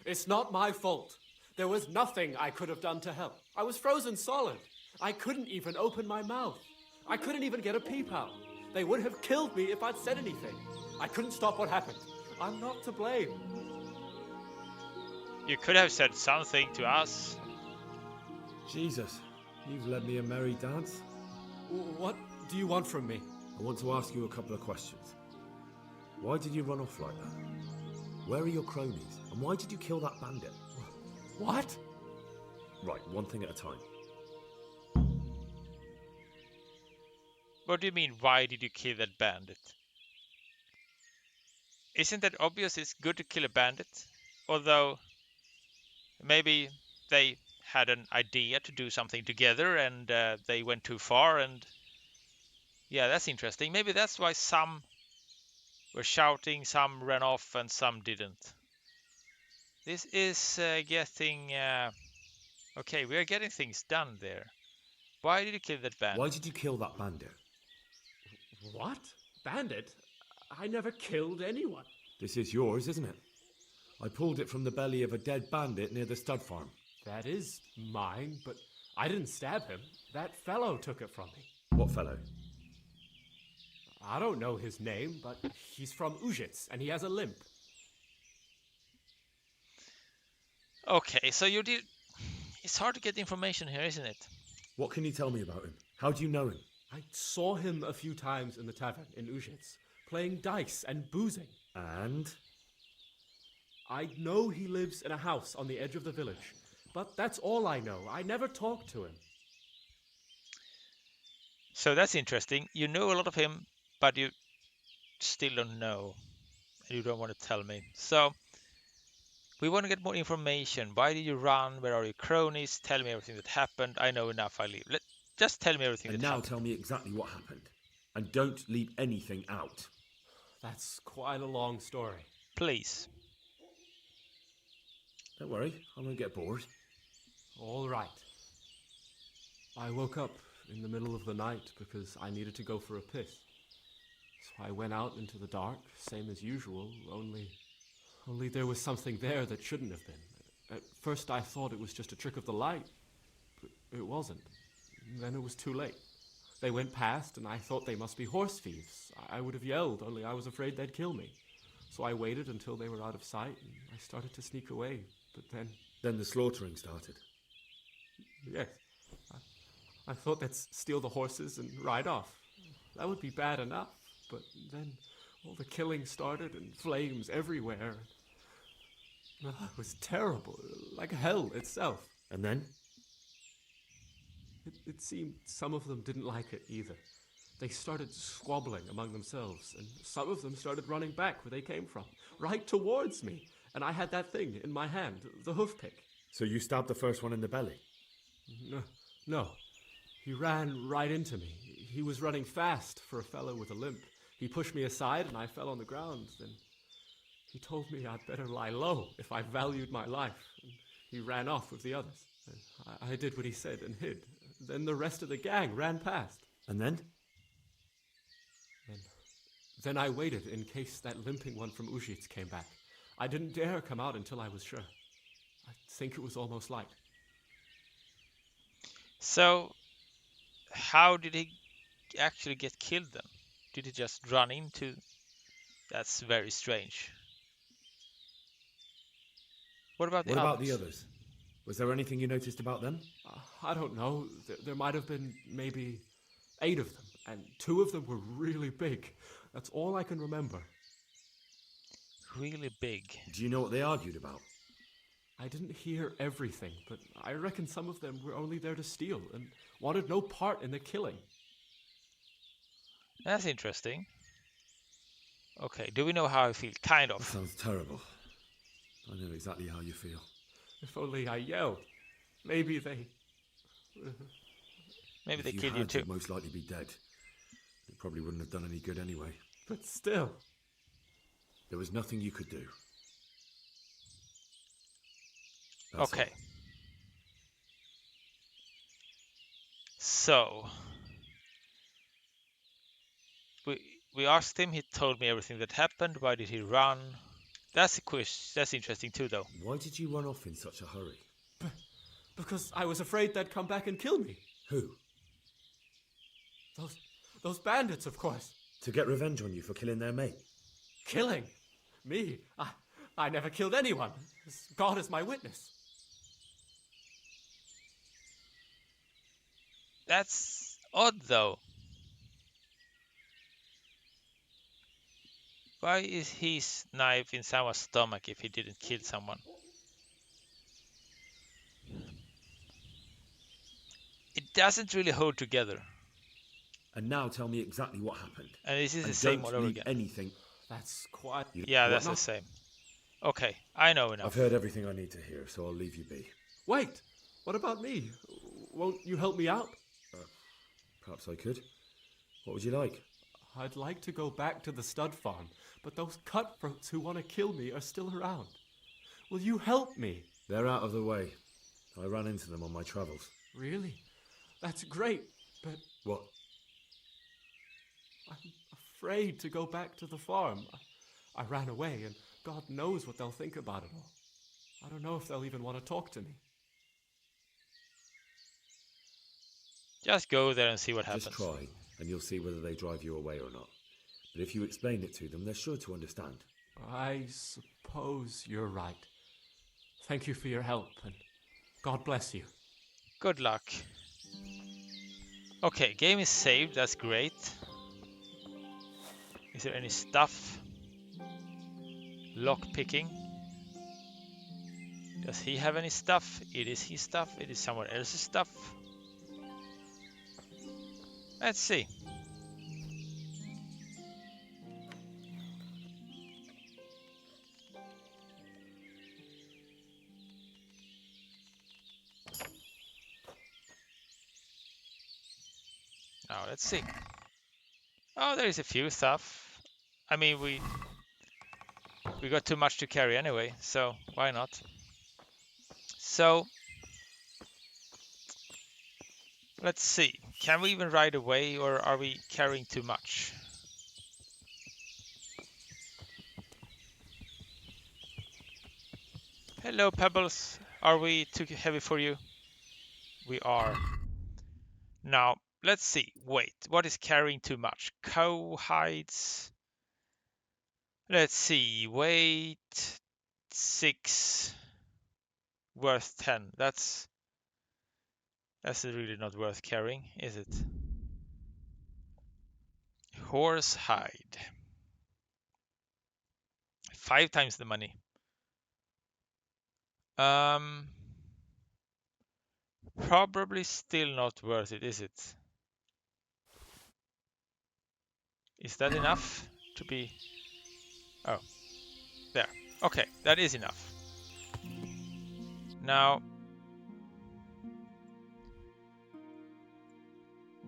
It's not my fault. There was nothing I could have done to help. I was frozen solid. I couldn't even open my mouth. I couldn't even get a peep out. They would have killed me if I'd said anything. I couldn't stop what happened. I'm not to blame. You could have said something to us. Jesus, you've led me a merry dance. What do you want from me? I want to ask you a couple of questions. Why did you run off like that? Where are your cronies? And why did you kill that bandit? What? Right, one thing at a time. What do you mean, why did you kill that bandit? Isn't that obvious? It's good to kill a bandit. Although, maybe they had an idea to do something together and they went too far and... Yeah, that's interesting. Maybe that's why some were shouting, some ran off and some didn't. This is getting... Okay, we are getting things done there. Why did you kill that bandit? Why did you kill that bandit? What? Bandit? I never killed anyone. This is yours, isn't it? I pulled it from the belly of a dead bandit near the stud farm. That is mine, but I didn't stab him. That fellow took it from me. What fellow? I don't know his name, but he's from Ujits, and he has a limp. Okay, so you did... It's hard to get information here, isn't it? What can you tell me about him? How do you know him? I saw him a few times in the tavern in Ujits, playing dice and boozing. And? I know he lives in a house on the edge of the village, but that's all I know. I never talked to him. So that's interesting. You know a lot of him, but you still don't know. And you don't want to tell me. So, we want to get more information. Why did you run? Where are your cronies? Tell me everything that happened. I know enough, I leave. Just tell me everything And that now happened. tell me exactly what happened. And don't leave anything out. That's quite a long story. Please. Don't worry, I won't get bored. All right. I woke up in the middle of the night because I needed to go for a piss. So I went out into the dark, same as usual, only there was something there that shouldn't have been. At first I thought it was just a trick of the light, but it wasn't. Then it was too late. They went past, and I thought they must be horse thieves. I would have yelled, only I was afraid they'd kill me. So I waited until they were out of sight, and I started to sneak away. But then... Then the slaughtering started. Yes. I thought they'd steal the horses and ride off. That would be bad enough. But then all the killing started, and flames everywhere. It was terrible, like hell itself. And then? It seemed some of them didn't like it either. They started squabbling among themselves, and some of them started running back where they came from, right towards me. And I had that thing in my hand, the hoof pick. So you stabbed the first one in the belly? No. He ran right into me. He was running fast for a fellow with a limp. He pushed me aside, and I fell on the ground. Then he told me I'd better lie low if I valued my life. And he ran off with the others. I did what he said and hid. Then the rest of the gang ran past. And then? Then I waited in case that limping one from Ujits came back. I didn't dare come out until I was sure. I think it was almost light. So, how did he actually get killed then? Did he just run into... That's very strange. What about the others? What about the others? Was there anything you noticed about them? I don't know. There might have been maybe 8 of them, and 2 of them were really big. That's all I can remember. Really big. Do you know what they argued about? I didn't hear everything, but I reckon some of them were only there to steal and wanted no part in the killing. That's interesting. Okay, do we know how I feel? Kind That of. sounds terrible. I know exactly how you feel. If only I yelled. Maybe they... Maybe they If you killed you had, too. you'd most likely be dead. It probably wouldn't have done any good anyway. But still. There was nothing you could do. That's Okay. all. So we asked him. He told me everything that happened. Why did he run? That's a quiz. That's interesting too, though. Why did you run off in such a hurry? Because I was afraid they'd come back and kill me. Who? Those bandits, of course. To get revenge on you for killing their mate? Killing? Me? I never killed anyone. God is my witness. That's odd, though. Why is his knife in someone's stomach if he didn't kill someone? It doesn't really hold together. And now tell me exactly what happened. And this is And the same don't all over leave again. anything. That's quite... Yeah, that's the same. Okay, I know enough. I've heard everything I need to hear, so I'll leave you be. Wait! What about me? Won't you help me out? Perhaps I could. What would you like? I'd like to go back to the stud farm, but those cutthroats who want to kill me are still around. Will you help me? They're out of the way. I ran into them on my travels. Really? That's great, but What? I'm afraid to go back to the farm. I ran away, and God knows what they'll think about it all. I don't know if they'll even want to talk to me. Just go there and see what happens. Just try, and you'll see whether they drive you away or not. But if you explain it to them, they're sure to understand. I suppose you're right. Thank you for your help, and God bless you. Good luck. Okay, game is saved. That's great. Is there any stuff? Lock picking. Does he have any stuff? It is his stuff. It is someone else's stuff. Let's see. Now let's see. Oh, there is a few stuff. I mean, we got too much to carry anyway, so why not? So let's see. Can we even ride away, or are we carrying too much? Hello, Pebbles. Are we too heavy for you? We are. Now, let's see. Wait, what is carrying too much? Cow hides. Let's see. Weight 6. Worth 10. That's really not worth carrying, is it? Horse hide. 5 times the money. Probably still not worth it, is it? Is that enough to be... Oh, there. Okay, that is enough. Now,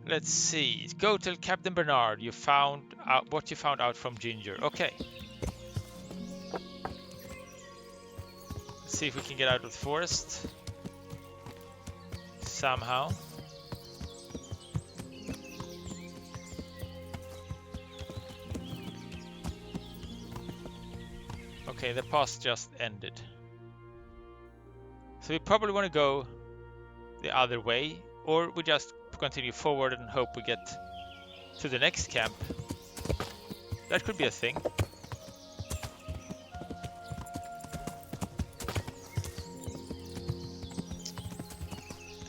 let's see. Go tell Captain Bernard you found out what you found out from Ginger. Okay. Let's see if we can get out of the forest somehow. Okay, the pass just ended. So we probably want to go the other way, or we just continue forward and hope we get to the next camp. That could be a thing.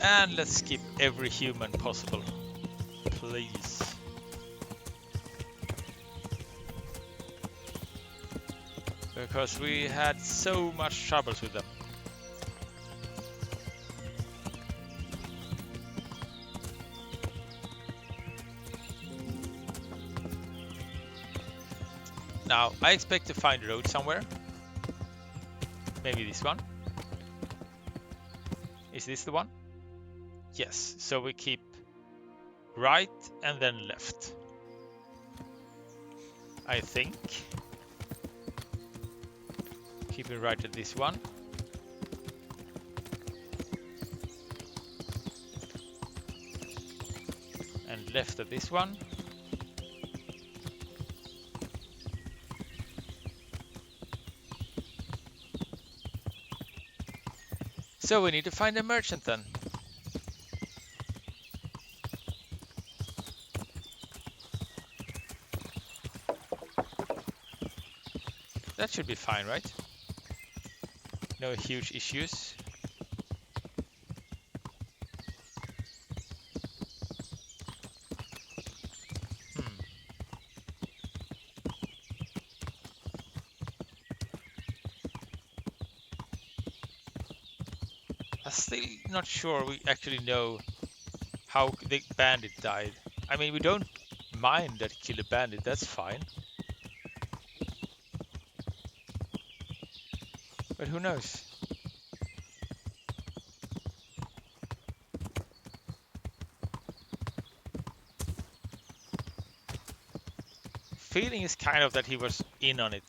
And let's skip every human possible. please. Because we had so much troubles with them. Now, I expect to find a road somewhere. Maybe this one. Is this the one? Yes, so we keep right and then left. I think. Keeping right at this one. And left at this one. So we need to find a merchant then. That should be fine, right? No huge issues. I'm still not sure we actually know how the bandit died. I mean, we don't mind that he killed a bandit, that's fine. But who knows? Feeling is kind of that he was in on it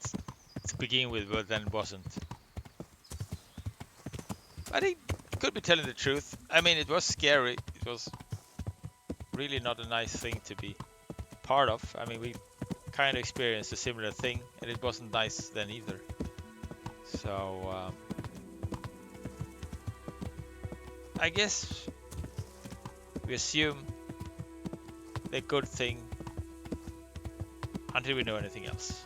to begin with, but then wasn't. But he could be telling the truth. I mean, it was scary. It was really not a nice thing to be part of. I mean, we kind of experienced a similar thing, and it wasn't nice then either. So, I guess we assume the good thing until we know anything else.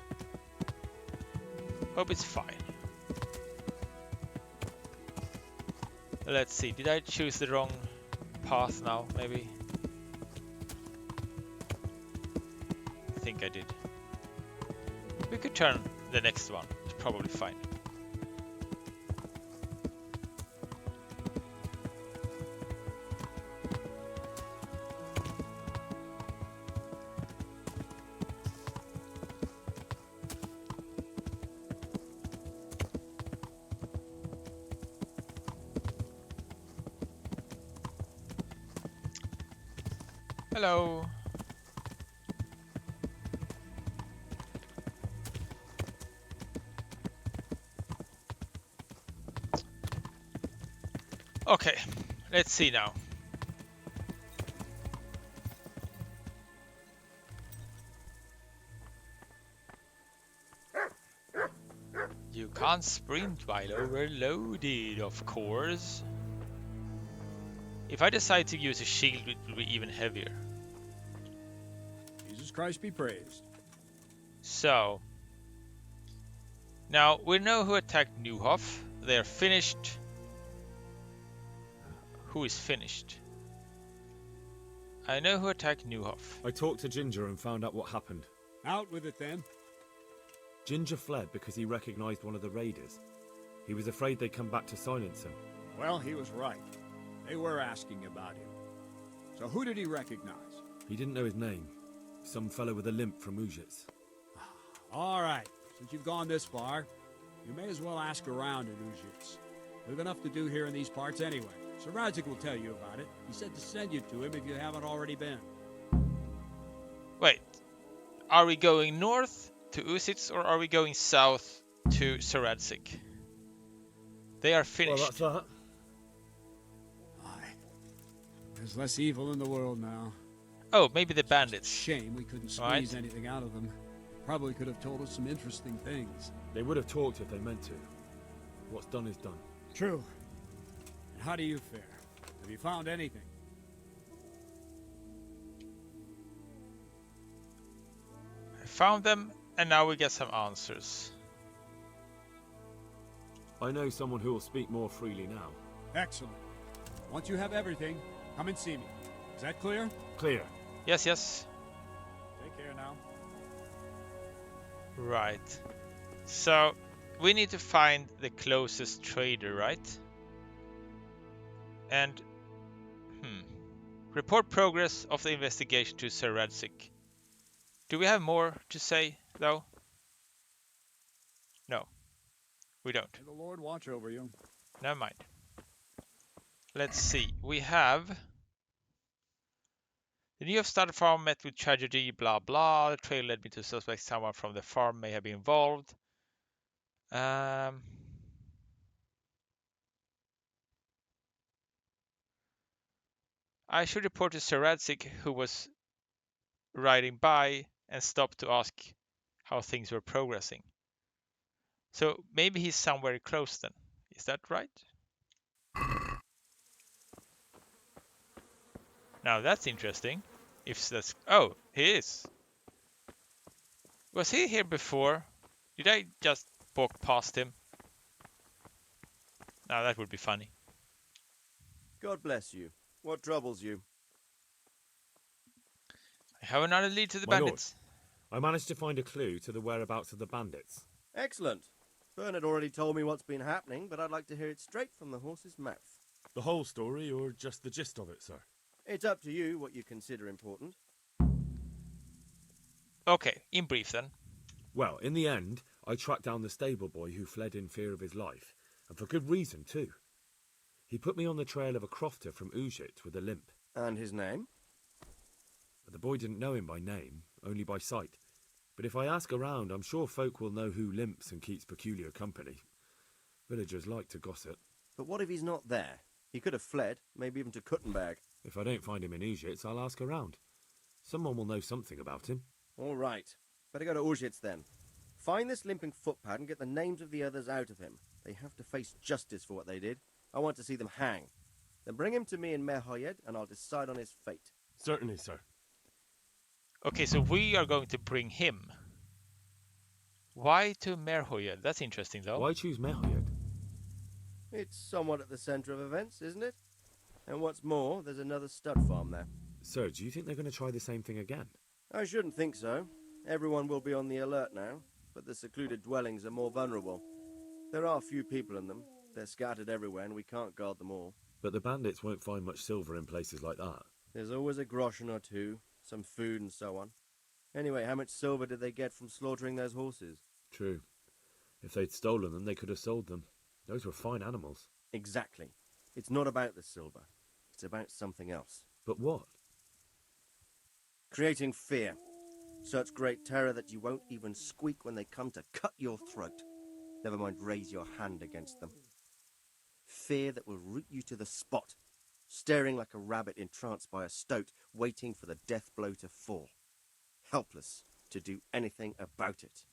Hope it's fine. Let's see, did I choose the wrong path now, maybe? I think I did. We could turn the next one, it's probably fine. Hello. Okay, let's see now. You can't sprint while overloaded, of course. If I decide to use a shield, it will be even heavier. Jesus Christ be praised. So, now we know who attacked Newhoff. They are finished. Who is finished? I know who attacked Newhoff. I talked to Ginger and found out what happened. Out with it then. Ginger fled because he recognized one of the raiders. He was afraid they'd come back to silence him. Well, he was right. They were asking about him. So who did he recognize? He didn't know his name. Some fellow with a limp from Ujits. All right. Since you've gone this far, you may as well ask around at Ujits. We've enough to do here in these parts anyway. Sir Radzik will tell you about it. He said to send you to him if you haven't already been. Wait, are we going north to Ujits or are we going south to Sir Radzik? They are finished. Well, that's that. Aye. There's less evil in the world now. Oh, maybe the bandits. Shame we couldn't squeeze anything out of them. Probably could have told us some interesting things. They would have talked if they meant to. What's done is done. True. And how do you fare? Have you found anything? I found them, and now we get some answers. I know someone who will speak more freely now. Excellent. Once you have everything, come and see me. Is that clear? Clear. Yes, yes. Take care now. Right. So, we need to find the closest trader, right? And, report progress of the investigation to Sir Radzik. Do we have more to say, though? No, we don't. May the Lord watch over you. Never mind. Let's see. We have... The new started farm met with tragedy, blah blah. The trail led me to suspect someone from the farm may have been involved. I should report to Sir Radzik, who was riding by and stopped to ask how things were progressing. So maybe he's somewhere close then. Is that right? Now that's interesting. If that's... Oh, he is. Was he here before? Did I just walk past him? Now that would be funny. God bless you. What troubles you? I have another lead to the My lord, bandits. I managed to find a clue to the whereabouts of the bandits. Excellent. Bernard already told me what's been happening, but I'd like to hear it straight from the horse's mouth. The whole story, or just the gist of it, sir? It's up to you what you consider important. Okay, in brief then. Well, in the end, I tracked down the stable boy who fled in fear of his life, and for good reason, too. He put me on the trail of a crofter from Ujit with a limp. And his name? But the boy didn't know him by name, only by sight. But if I ask around, I'm sure folk will know who limps and keeps peculiar company. Villagers like to gossip. But what if he's not there? He could have fled, maybe even to Kuttenberg. If I don't find him in Ujits, I'll ask around. Someone will know something about him. All right. Better go to Ujits then. Find this limping footpad and get the names of the others out of him. They have to face justice for what they did. I want to see them hang. Then bring him to me in Merhoyed and I'll decide on his fate. Certainly, sir. Okay, so we are going to bring him. Why to Merhoyed? That's interesting though. Why choose Merhoyed? It's somewhat at the centre of events, isn't it? And what's more, there's another stud farm there. Sir, do you think they're going to try the same thing again? I shouldn't think so. Everyone will be on the alert now, but the secluded dwellings are more vulnerable. There are few people in them. They're scattered everywhere and we can't guard them all. But the bandits won't find much silver in places like that. There's always a groschen or two, some food and so on. Anyway, how much silver did they get from slaughtering those horses? True. If they'd stolen them, they could have sold them. Those were fine animals. Exactly. It's not about the silver. It's about something else. But what? Creating fear. Such great terror that you won't even squeak when they come to cut your throat. Never mind raise your hand against them. Fear that will root you to the spot, staring like a rabbit entranced by a stoat, waiting for the death blow to fall. Helpless to do anything about it.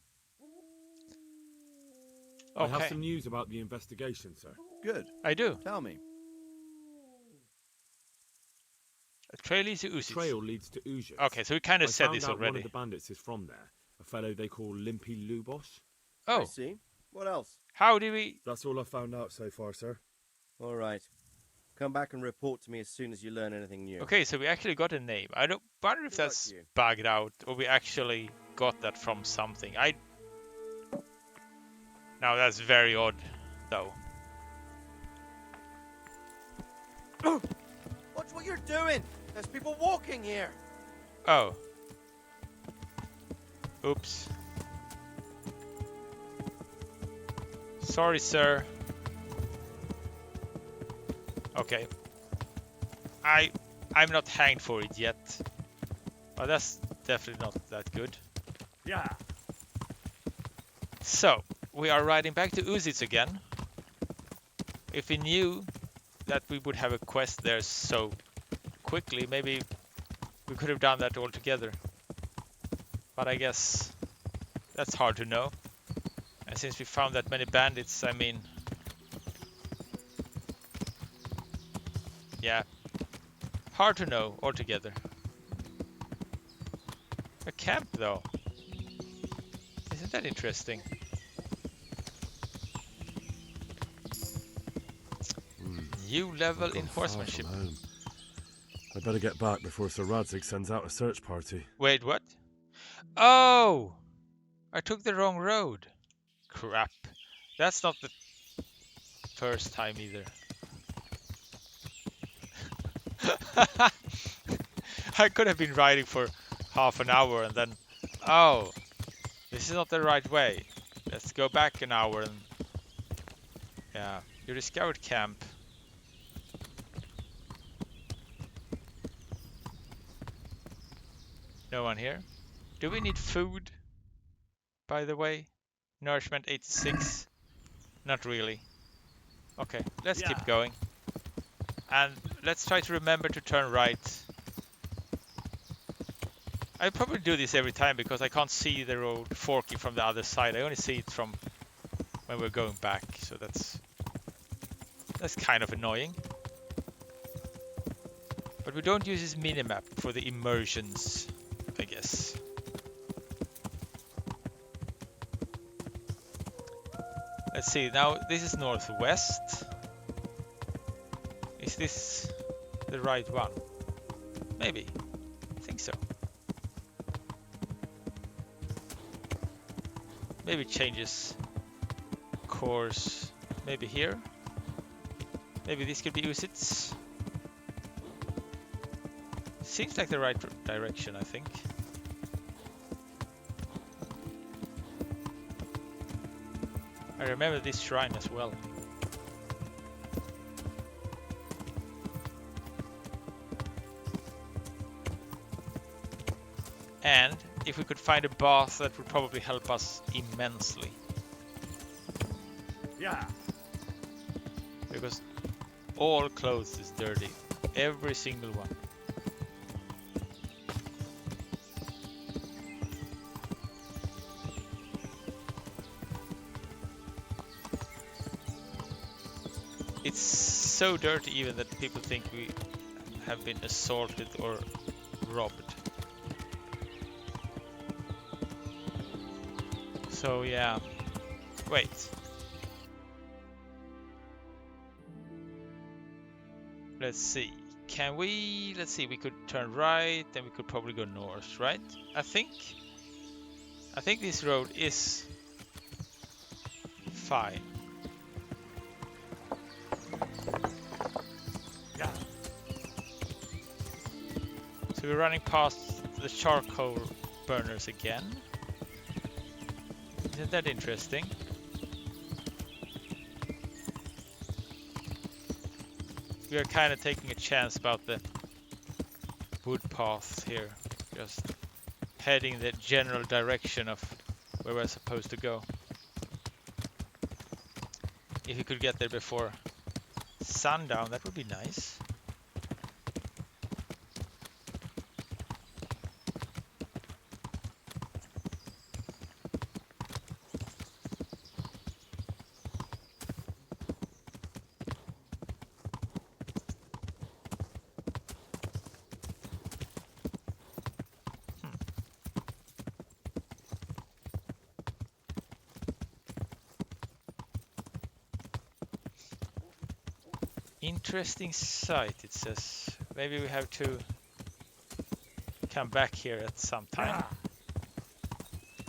I have Okay, some news about the investigation, sir. Good. I do. Tell me. A trail leads to Uzis. Trail leads to Ujits. Okay, so we kind of said found this out One already. of the bandits is from there. A fellow they call Limpy Lubosh. I Oh, see. What else? how did we... That's all I've found out so far, sir. All right. Come back and report to me as soon as you learn anything new. Okay, so we actually got a name. I don't wonder if Good luck that's to you. bugged out or we actually got that from something. Now that's very odd, though. Watch what you're doing! There's people walking here! Oh. Oops. Sorry, sir. Okay. I'm not hanged for it yet. But that's definitely not that good. Yeah. So, we are riding back to Uzits again. If we knew that we would have a quest there so quickly, maybe we could have done that all together. But I guess that's hard to know. And since we found that many bandits, I mean... Yeah. Hard to know altogether. A camp, though. Isn't that interesting? New level in horsemanship. I better get back before Sir Radzig sends out a search party. Wait, what? Oh! I took the wrong road. Crap. That's not the first time either. I could have been riding for half an hour and then... Oh! This is not the right way. Let's go back an hour and... Yeah. You discovered camp. No one here. Do we need food? By the way? Nourishment 86? Not really. Okay, let's keep going. And let's try to remember to turn right. I probably do this every time because I can't see the road forking from the other side. I only see it from when we're going back, so that's kind of annoying. But we don't use this minimap for the immersions, I guess. Let's see, now this is northwest. Is this the right one? Maybe. I think so. Maybe it changes course. Maybe here. Maybe this could be Usits. Seems like the right direction, I think. I remember this shrine as well. And if we could find a bath, that would probably help us immensely. Yeah. Because all clothes is dirty. Every single one. It's so dirty even that people think we have been assaulted or robbed. So yeah. Wait. Let's see. Can we... Let's see, we could turn right, then we could probably go north, right? I think this road is fine. Yeah. So we're running past the charcoal burners again. Isn't that interesting? We are kind of taking a chance about the wood path here. Just heading the general direction of where we're supposed to go. If we could get there before sundown, that would be nice. Interesting site, it says. Maybe we have to come back here at some time.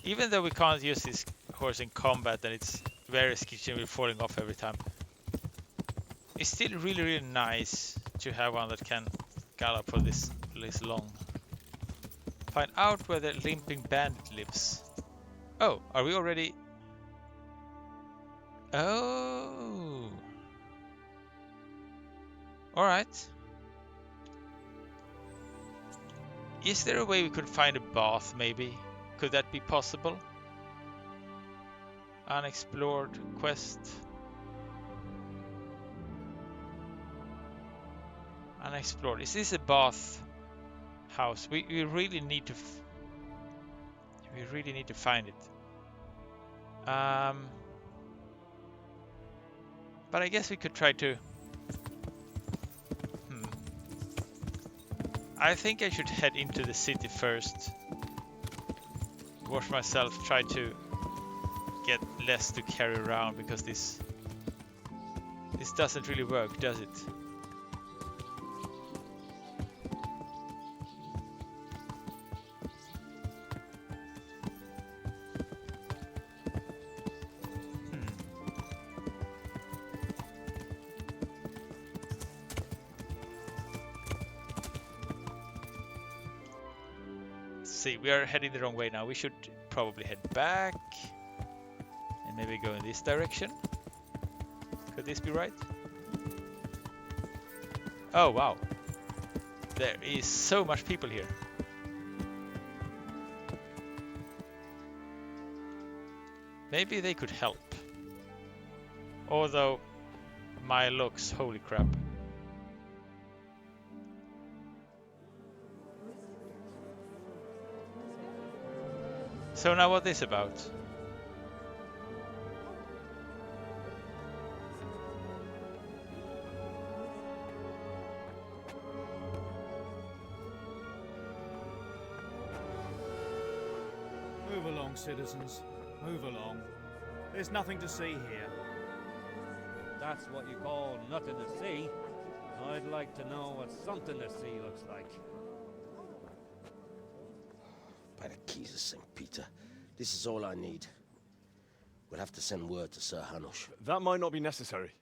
Even though we can't use this horse in combat and it's very sketchy and we're falling off every time. It's still really, really nice to have one that can gallop for this long. Find out where the limping bandit lives. Oh, are we already... Oh... Alright. Is there a way we could find a bath, maybe? Could that be possible? Unexplored quest. Unexplored. Is this a bath house? We really need to... we really need to find it. But I guess we could try to... I think I should head into the city first. Wash myself, try to get less to carry around because this doesn't really work, does it? see. We are heading the wrong way now. We should probably head back. And maybe go in this direction. Could this be right? Oh, wow. There is so much people here. Maybe they could help. Although, my looks, holy crap. So now what is about? Move along, citizens. Move along. There's nothing to see here. That's what you call nothing to see. I'd like to know what something to see looks like. By the keys of St. Peter, this is all I need. We'll have to send word to Sir Hanush. That might not be necessary.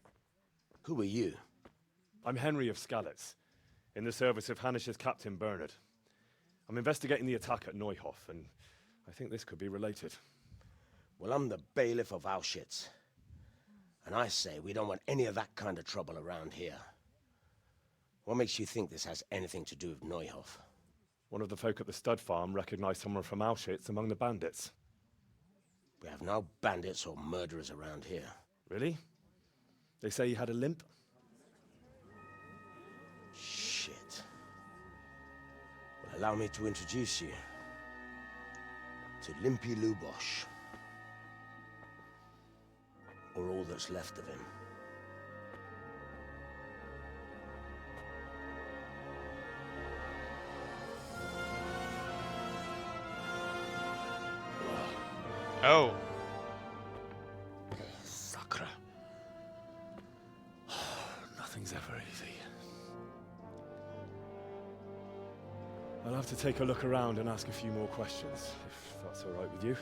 Who are you? I'm Henry of Skalitz, in the service of Hanush's Captain Bernard. I'm investigating the attack at Neuhof, and I think this could be related. Well, I'm the bailiff of Auschwitz. And I say we don't want any of that kind of trouble around here. What makes you think this has anything to do with Neuhof? One of the folk at the stud farm recognized someone from Auschwitz among the bandits. We have no bandits or murderers around here. Really? They say he had a limp? Shit. Well, allow me to introduce you to Limpy Lubosh. Or all that's left of him. Oh. Sacre. Nothing's ever easy. I'll have to take a look around and ask a few more questions, if that's all right with you.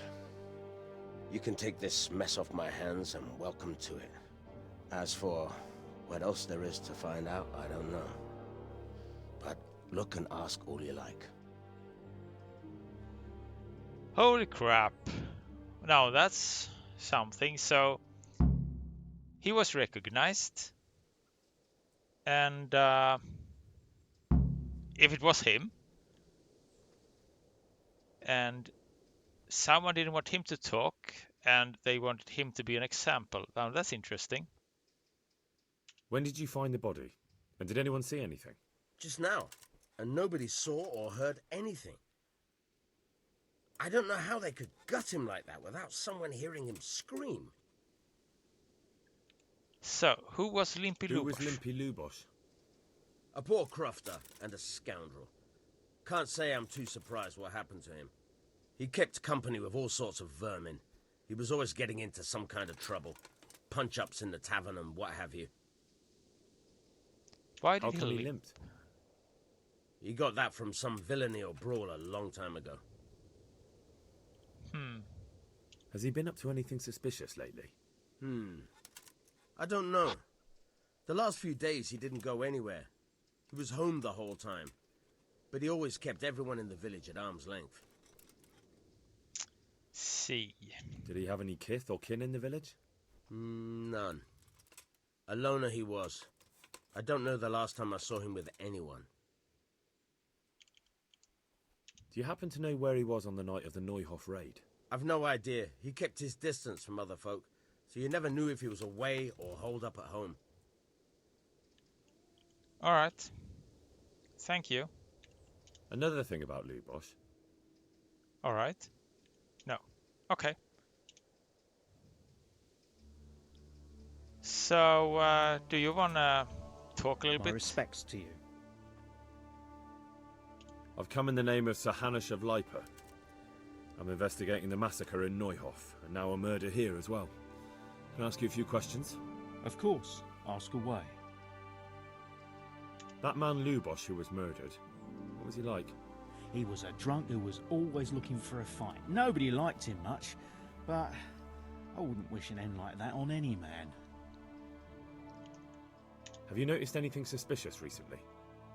You can take this mess off my hands and welcome to it. As for what else there is to find out, I don't know. But look and ask all you like. Holy crap. Now that's something. So he was recognized. And if it was him, and someone didn't want him to talk, and they wanted him to be an example. Now that's interesting. When did you find the body? And did anyone see anything? Just now. And nobody saw or heard anything. I don't know how they could gut him like that without someone hearing him scream. So, who was Limpy Lubosh? Who was Limpy Lubosh? A poor crofter and a scoundrel. Can't say I'm too surprised what happened to him. He kept company with all sorts of vermin. He was always getting into some kind of trouble. Punch-ups in the tavern and what have you. Why did How come he limped? He got that from some villainy or brawl a long time ago. Has he been up to anything suspicious lately? I don't know. The last few days he didn't go anywhere. He was home the whole time. But he always kept everyone in the village at arm's length. See. Did he have any kith or kin in the village? None. A loner he was. I don't know the last time I saw him with anyone. Do you happen to know where he was on the night of the Neuhof raid? I've no idea. He kept his distance from other folk, so you never knew if he was away or holed up at home. All right. Thank you. Another thing about Lubosh. All right. No. Okay. So, do you want to talk a little My bit? respects to you. I've come in the name of Sir Hanush of Lipa. I'm investigating the massacre in Neuhof, and now a murder here as well. Can I ask you a few questions? Of course. Ask away. That man Lubosh who was murdered, what was he like? He was a drunk who was always looking for a fight. Nobody liked him much, but I wouldn't wish an end like that on any man. Have you noticed anything suspicious recently?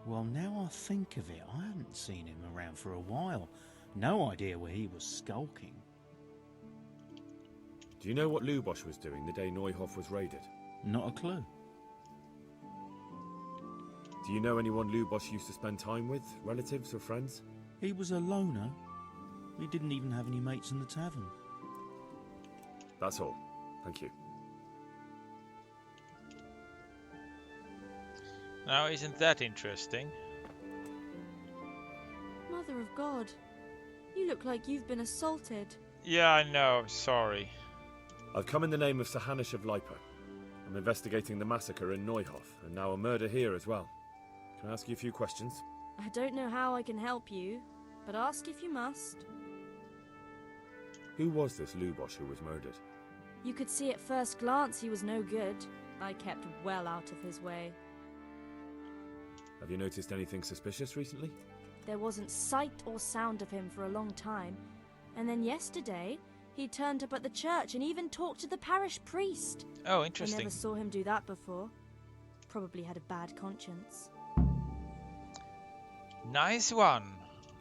Well, now I think of it, I haven't seen him around for a while. No idea where he was skulking. Do you know what Lubosh was doing the day Neuhoff was raided? Not a clue. Do you know anyone Lubosh used to spend time with? Relatives or friends? He was a loner. He didn't even have any mates in the tavern. That's all. Thank you. Now, isn't that interesting? Mother of God, you look like you've been assaulted. Yeah, I know. Sorry. I've come in the name of Sahanish of Lipa. I'm investigating the massacre in Neuhoff, and now a murder here as well. Can I ask you a few questions? I don't know how I can help you, but ask if you must. Who was this Lubosh who was murdered? You could see at first glance he was no good. I kept well out of his way. Have you noticed anything suspicious recently? There wasn't sight or sound of him for a long time, and then yesterday he turned up at the church and even talked to the parish priest. Oh, interesting. I never saw him do that before. Probably had a bad conscience. Nice one.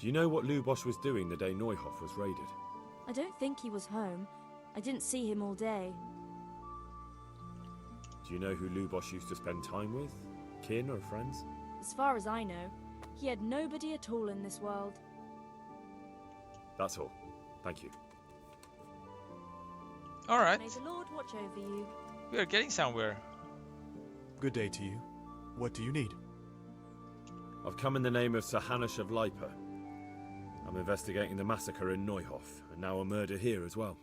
Do you know what Lubosh was doing the day Neuhoff was raided? I don't think he was home. I didn't see him all day. Do you know who Lubosh used to spend time with? Kin or friends? As far as I know, he had nobody at all in this world. That's all. Thank you. All right. May the Lord watch over you. We are getting somewhere. Good day to you. What do you need? I've come in the name of Sahanish of Lipa. I'm investigating the massacre in Neuhoff, and now a murder here as well.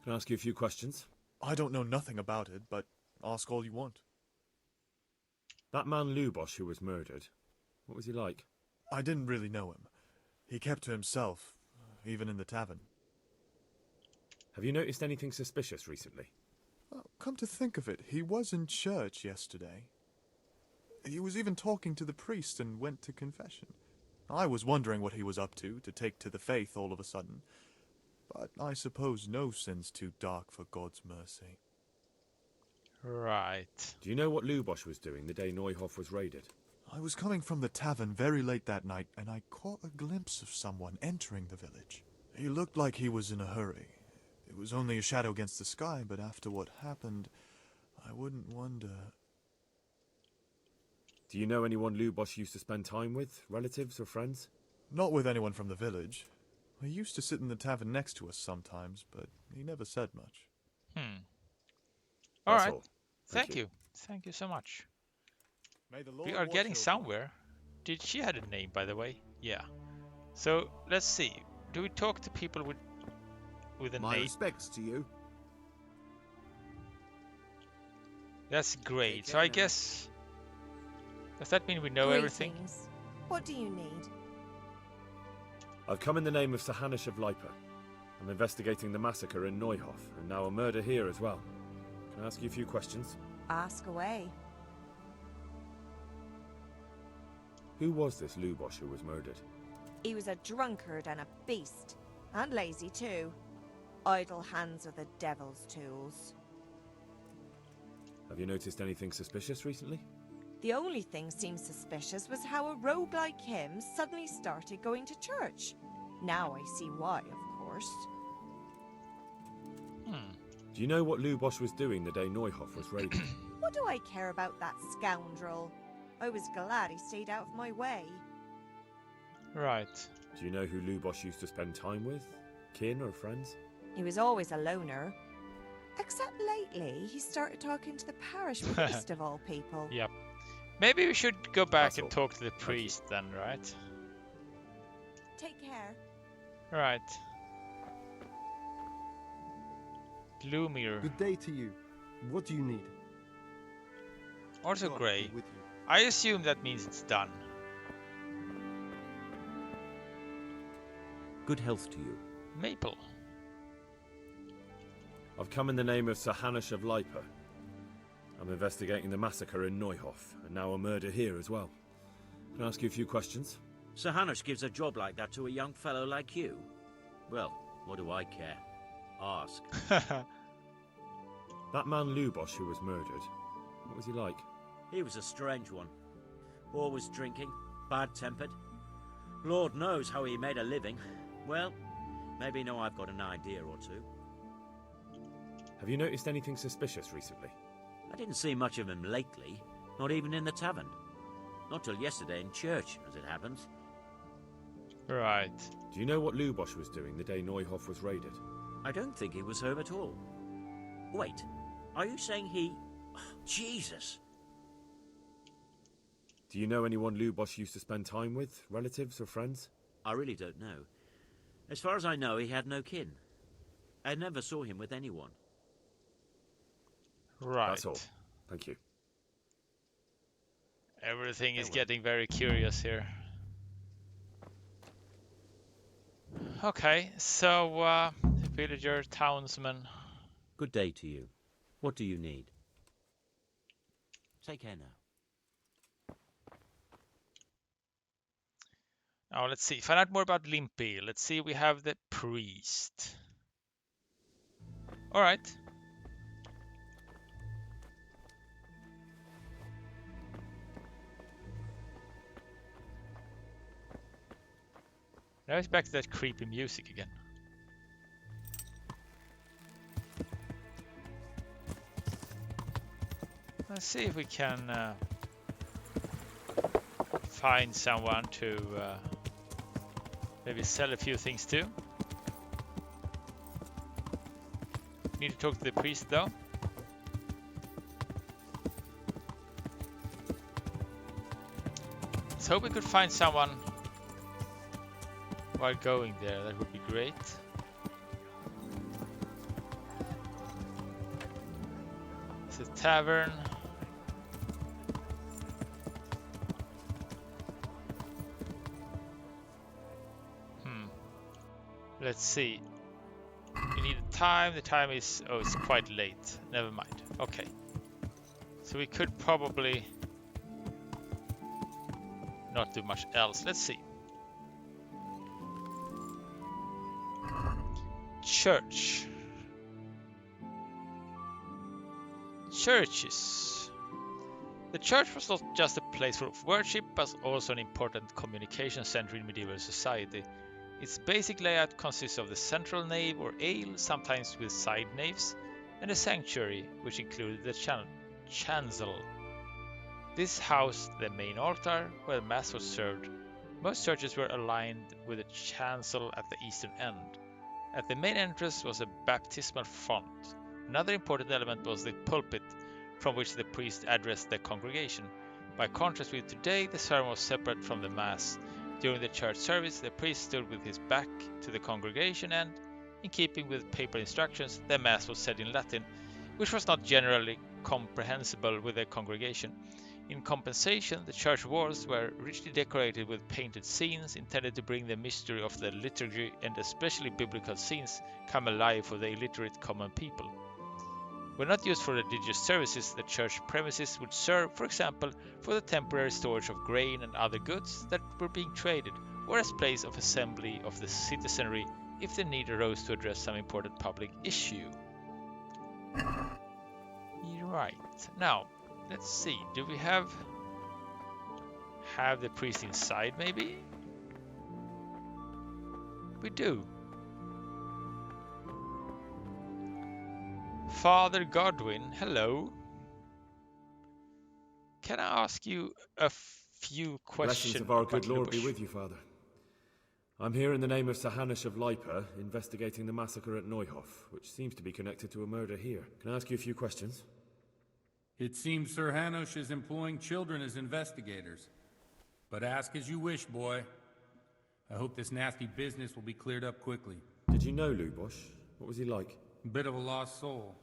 Can I ask you a few questions? I don't know nothing about it, but ask all you want. That man Lubosh who was murdered, what was he like? I didn't really know him. He kept to himself, even in the tavern. Have you noticed anything suspicious recently? Come to think of it, he was in church yesterday. He was even talking to the priest and went to confession. I was wondering what he was up to take to the faith all of a sudden. But I suppose no sin's too dark for God's mercy. Right. Do you know what Lubosh was doing the day Neuhoff was raided? I was coming from the tavern very late that night, and I caught a glimpse of someone entering the village. He looked like he was in a hurry. It was only a shadow against the sky, but after what happened, I wouldn't wonder... Do you know anyone Lubosh used to spend time with? Relatives or friends? Not with anyone from the village. He used to sit in the tavern next to us sometimes, but he never said much. All right. All. Thank you. Thank you so much. May the Lord We are watch getting over somewhere. Did she had a name, by the way? Yeah. So let's see. Do we talk to people with a My name? respects to you. That's great. So I guess, does that mean we know everything? Greetings. What do you need? I've come in the name of Sahanish of Lipa. I'm investigating the massacre in Neuhoff, and now a murder here as well. Can I ask you a few questions? Ask away. Who was this Lubosh who was murdered? He was a drunkard and a beast. And lazy too. Idle hands are the devil's tools. Have you noticed anything suspicious recently? The only thing seemed suspicious was how a rogue like him suddenly started going to church. Now I see why, of course. Do you know what Lubosh was doing the day Neuhoff was raided? What do I care about that scoundrel? I was glad he stayed out of my way. Right. Do you know who Lubosh used to spend time with? Kin or friends? He was always a loner. Except lately, he started talking to the parish priest of all people. Yep. Maybe we should go back That's and all. talk to the priest then, right? Take care. Right. Gloomier. Good day to you. What do you need? Also God grey. be with you. I assume that means it's done. Good health to you. Maple. I've come in the name of Sahanish of Lipa. I'm investigating the massacre in Neuhoff, and now a murder here as well. Can I ask you a few questions? Sir Hanush gives a job like that to a young fellow like you. Well, what do I care? Ask. That man Lubosh who was murdered, what was he like? He was a strange one. Always drinking, bad-tempered. Lord knows how he made a living. Well, maybe now I've got an idea or two. Have you noticed anything suspicious recently? I didn't see much of him lately, not even in the tavern. Not till yesterday in church, as it happens. Right. Do you know what Lubosh was doing the day Neuhof was raided? I don't think he was home at all. Wait, are you saying he... Jesus! Do you know anyone Lubosh used to spend time with? Relatives or friends? I really don't know. As far as I know, he had no kin. I never saw him with anyone. Right. That's all. Thank you. Everything is getting very curious here. Okay, so villager, townsman. Good day to you. What do you need? Take care now. Now let's see. Find out more about Limpy. Let's see. We have the priest. All right. Now it's back to that creepy music again. Let's see if we can find someone to maybe sell a few things to. Need to talk to the priest though. Let's hope we could find someone while going there. That would be great. It's a tavern. Let's see. We need a time. The time is... oh, it's quite late. Never mind. Okay. So we could probably not do much else. Let's see. Church. Churches. The church was not just a place for worship, but also an important communication center in medieval society. Its basic layout consists of the central nave or aisle, sometimes with side naves, and a sanctuary, which included the chancel. This housed the main altar, where Mass was served. Most churches were aligned with a chancel at the eastern end. At the main entrance was a baptismal font. Another important element was the pulpit, from which the priest addressed the congregation. By contrast with today, the sermon was separate from the Mass. During the church service, the priest stood with his back to the congregation and, in keeping with papal instructions, the Mass was said in Latin, which was not generally comprehensible with the congregation. In compensation, the church walls were richly decorated with painted scenes intended to bring the mystery of the liturgy and especially biblical scenes come alive for the illiterate common people. When not used for religious services, the church premises would serve, for example, for the temporary storage of grain and other goods that were being traded, or as place of assembly of the citizenry if the need arose to address some important public issue. Right. Now, let's see. Do we have the priest inside, maybe? We do. Father Godwin, hello. Can I ask you a few questions? Blessings of our good Lord be with you, Father. I'm here in the name of Sir Hanush of Lipa, investigating the massacre at Neuhof, which seems to be connected to a murder here. Can I ask you a few questions? It seems Sir Hanush is employing children as investigators. But ask as you wish, boy. I hope this nasty business will be cleared up quickly. Did you know Lubosh? What was he like? A bit of a lost soul.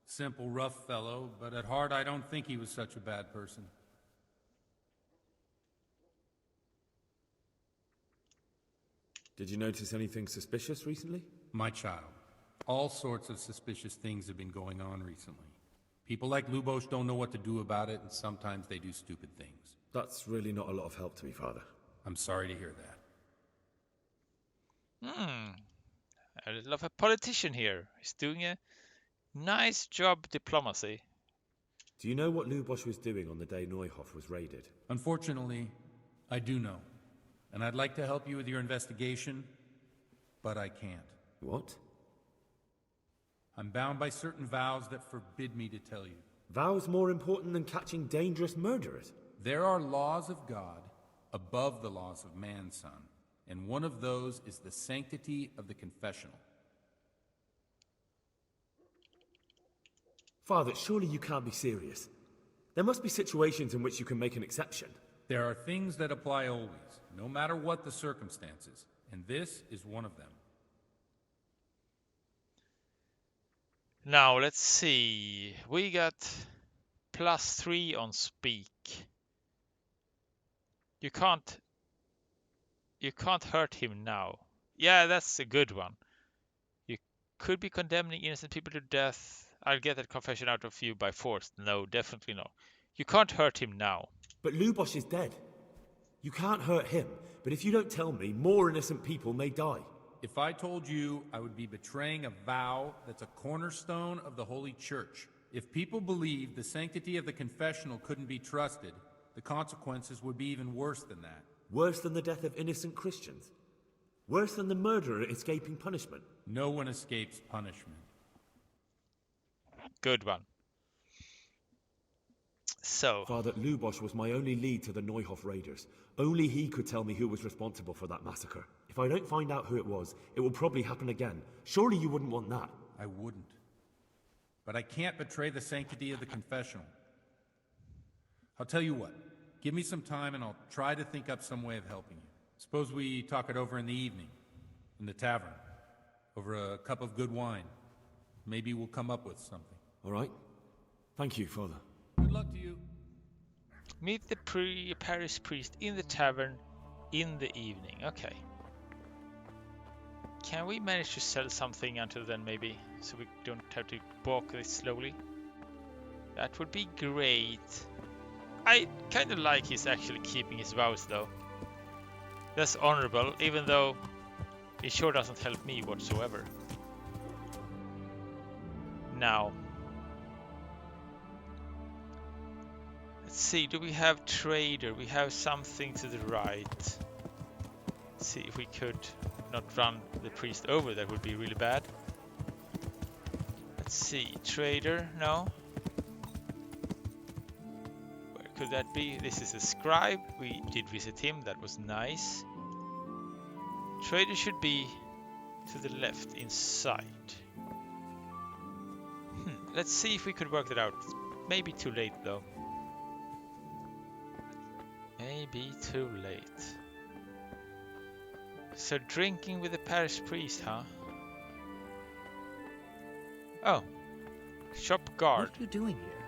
Simple, rough fellow, but at heart I don't think he was such a bad person. Did you notice anything suspicious recently? My child, all sorts of suspicious things have been going on recently. People like Lubosh don't know what to do about it, and sometimes they do stupid things. That's really not a lot of help to me, Father. I'm sorry to hear that. I love a politician here. He's doing a nice job diplomacy. Do you know what Lubosh was doing on the day Neuhof was raided? Unfortunately, I do know. And I'd like to help you with your investigation, but I can't. What? I'm bound by certain vows that forbid me to tell you. Vows more important than catching dangerous murderers? There are laws of God above the laws of man, son, and one of those is the sanctity of the confessional. Father, surely you can't be serious. There must be situations in which you can make an exception. There are things that apply always, no matter what the circumstances, and this is one of them. Now, let's see. We got +3 on speak. You can't hurt him now. Yeah, that's a good one. You could be condemning innocent people to death. I'll get that confession out of you by force. No, definitely no. You can't hurt him now. But Lubosh is dead. You can't hurt him, but if you don't tell me, more innocent people may die. If I told you, I would be betraying a vow that's a cornerstone of the Holy Church. If people believed the sanctity of the confessional couldn't be trusted, the consequences would be even worse than that. Worse than the death of innocent Christians? Worse than the murderer escaping punishment? No one escapes punishment. Good one. So, Father, Lubosh was my only lead to the Neuhof raiders. Only he could tell me who was responsible for that massacre. If I don't find out who it was, it will probably happen again. Surely you wouldn't want that. I wouldn't. But I can't betray the sanctity of the confessional. I'll tell you what. Give me some time and I'll try to think up some way of helping you. Suppose we talk it over in the evening, in the tavern, over a cup of good wine. Maybe we'll come up with something. All right. Thank you, Father. Good luck to you. Meet the parish priest in the tavern in the evening. Okay. Can we manage to sell something until then, maybe? So we don't have to walk this slowly? That would be great. I kind of like he's actually keeping his vows, though. That's honorable, even though it sure doesn't help me whatsoever. Now. Let's see, do we have trader? We have something to the right. Let's see if we could not run the priest over, that would be really bad. Let's see, trader, no. Where could that be? This is a scribe, we did visit him, that was nice. Trader should be to the left, inside. Let's see if we could work that out. Maybe too late though. Maybe too late. So drinking with the parish priest, huh? Oh. Shop guard. What are you doing here?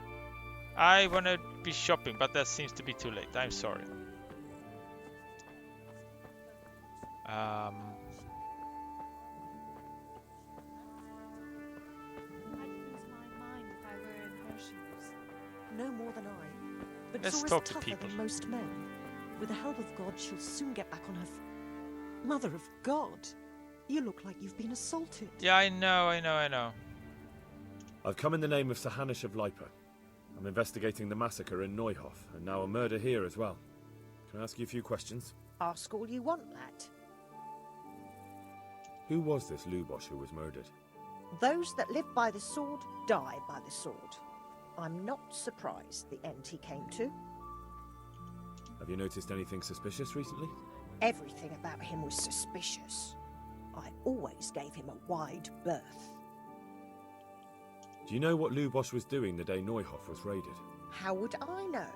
I wanna be shopping, but that seems to be too late. I'm sorry. I'd lose my mind if I were in her shoes. No more than I. But Let's Zora's talk to tougher people. than most men. With the help of God, she'll soon get back on her Mother of God! You look like you've been assaulted. Yeah, I know. I've come in the name of Sir Hanush of Lipa. I'm investigating the massacre in Neuhof, and now a murder here as well. Can I ask you a few questions? Ask all you want, lad. Who was this Lubosh who was murdered? Those that live by the sword die by the sword. I'm not surprised the end he came to. Have you noticed anything suspicious recently? Everything about him was suspicious. I always gave him a wide berth. Do you know what Lubosh was doing the day Neuhof was raided? How would I know?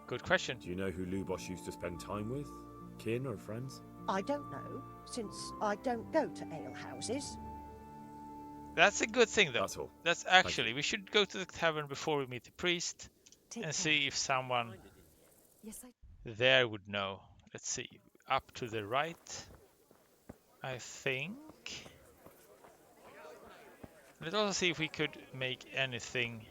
Good question. Do you know who Lubosh used to spend time with? Kin or friends? I don't know, since I don't go to alehouses. That's a good thing, though. That's all. That's actually, we should go to the tavern before we meet the priest and see if someone there would know. Let's see. Up to the right, I think. Let's also see if we could make anything.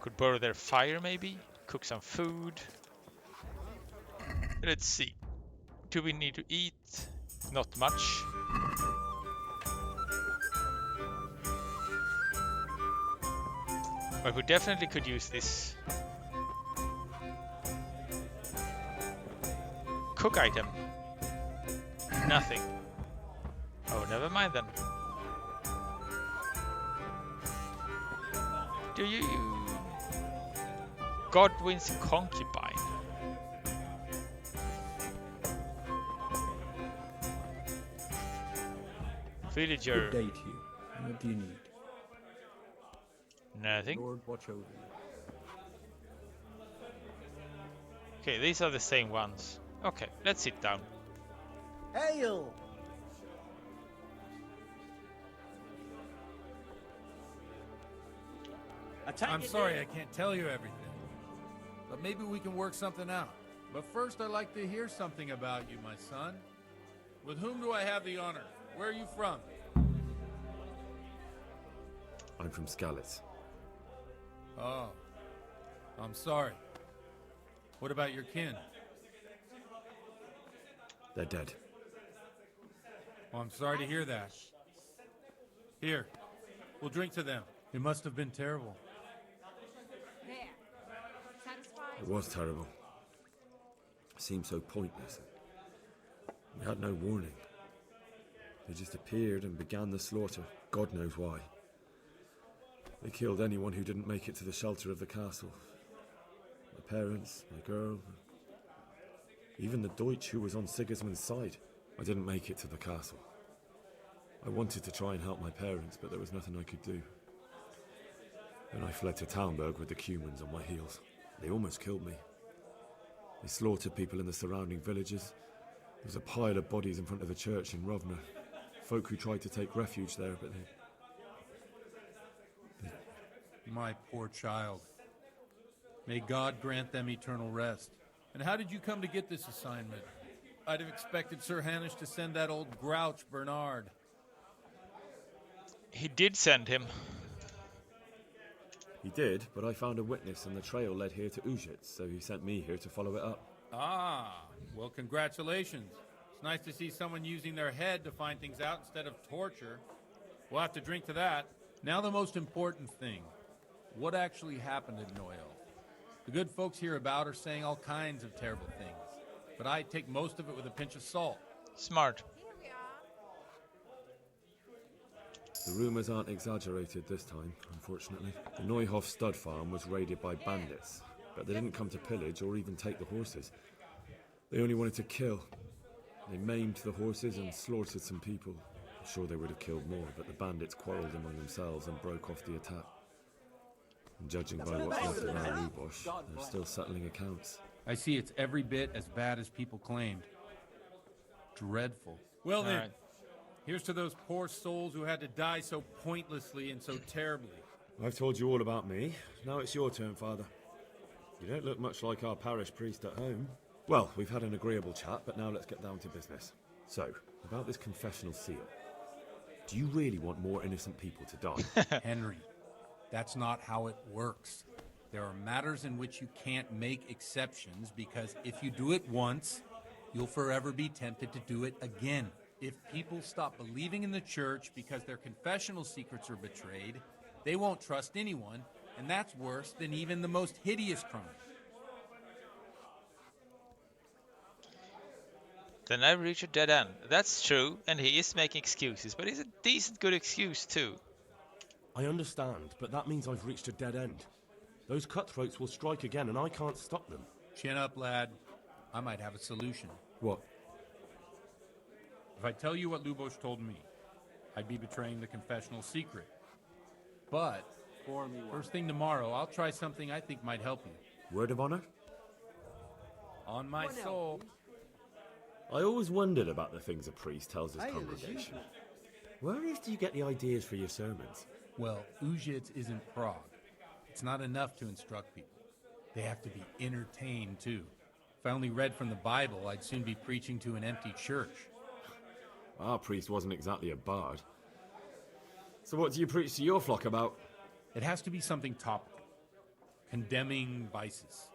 Could borrow their fire, maybe? Cook some food. Let's see. Do we need to eat? Not much. But we definitely could use this cook item. Nothing. Oh, never mind then. Do you... Godwin's concubine. Villager. Good day to you. What do you need? Nothing. Lord, watch over you. Okay, these are the same ones. Okay, let's sit down. Hail! I'm sorry I can't tell you everything. But maybe we can work something out. But first I'd like to hear something about you, my son. With whom do I have the honor? Where are you from? I'm from Skalitz. Oh. I'm sorry. What about your kin? They're dead. Well, I'm sorry to hear that. Here, we'll drink to them. It must have been terrible. It was terrible. It seemed so pointless. We had no warning. They just appeared and began the slaughter. God knows why. They killed anyone who didn't make it to the shelter of the castle. My parents, my girl, even the Deutsch who was on Sigismund's side. I didn't make it to the castle. I wanted to try and help my parents, but there was nothing I could do. Then I fled to Talmberg with the Cumans on my heels. They almost killed me. They slaughtered people in the surrounding villages. There was a pile of bodies in front of the church in Rovna. Folk who tried to take refuge there, but they... My poor child. May God grant them eternal rest. And how did you come to get this assignment? I'd have expected Sir Hanish to send that old grouch, Bernard. He did send him. He did, but I found a witness and the trail led here to Ujits, so he sent me here to follow it up. Ah, well, congratulations. It's nice to see someone using their head to find things out instead of torture. We'll have to drink to that. Now the most important thing. What actually happened at Noel? The good folks hereabout are saying all kinds of terrible things, but I take most of it with a pinch of salt. Smart. The rumours aren't exaggerated this time, unfortunately. The Neuhof stud farm was raided by bandits, but they didn't come to pillage or even take the horses. They only wanted to kill. They maimed the horses and slaughtered some people. I'm sure they would have killed more, but the bandits quarrelled among themselves and broke off the attack. And judging by what's left around Lubosh, they're still settling accounts. I see it's every bit as bad as people claimed. Dreadful. Well then, here's to those poor souls who had to die so pointlessly and so terribly. I've told you all about me. Now it's your turn, Father. You don't look much like our parish priest at home. Well, we've had an agreeable chat, but now let's get down to business. So, about this confessional seal. Do you really want more innocent people to die? Henry, that's not how it works. There are matters in which you can't make exceptions because if you do it once, you'll forever be tempted to do it again. If people stop believing in the church because their confessional secrets are betrayed, they won't trust anyone, and that's worse than even the most hideous crime. Then I reach a dead end. That's true, and he is making excuses, but it's a decent good excuse too. I understand, but that means I've reached a dead end. Those cutthroats will strike again, and I can't stop them. Chin up, lad. I might have a solution. What? If I tell you what Lubosh told me, I'd be betraying the confessional secret. But, first thing tomorrow, I'll try something I think might help you. Word of honor? On my soul. I always wondered about the things a priest tells his congregation. Where on earth do you get the ideas for your sermons? Well, Ujits isn't Prague. It's not enough to instruct people. They have to be entertained, too. If I only read from the Bible, I'd soon be preaching to an empty church. Our priest wasn't exactly a bard. So what do you preach to your flock about? It has to be something topical. Condemning vices.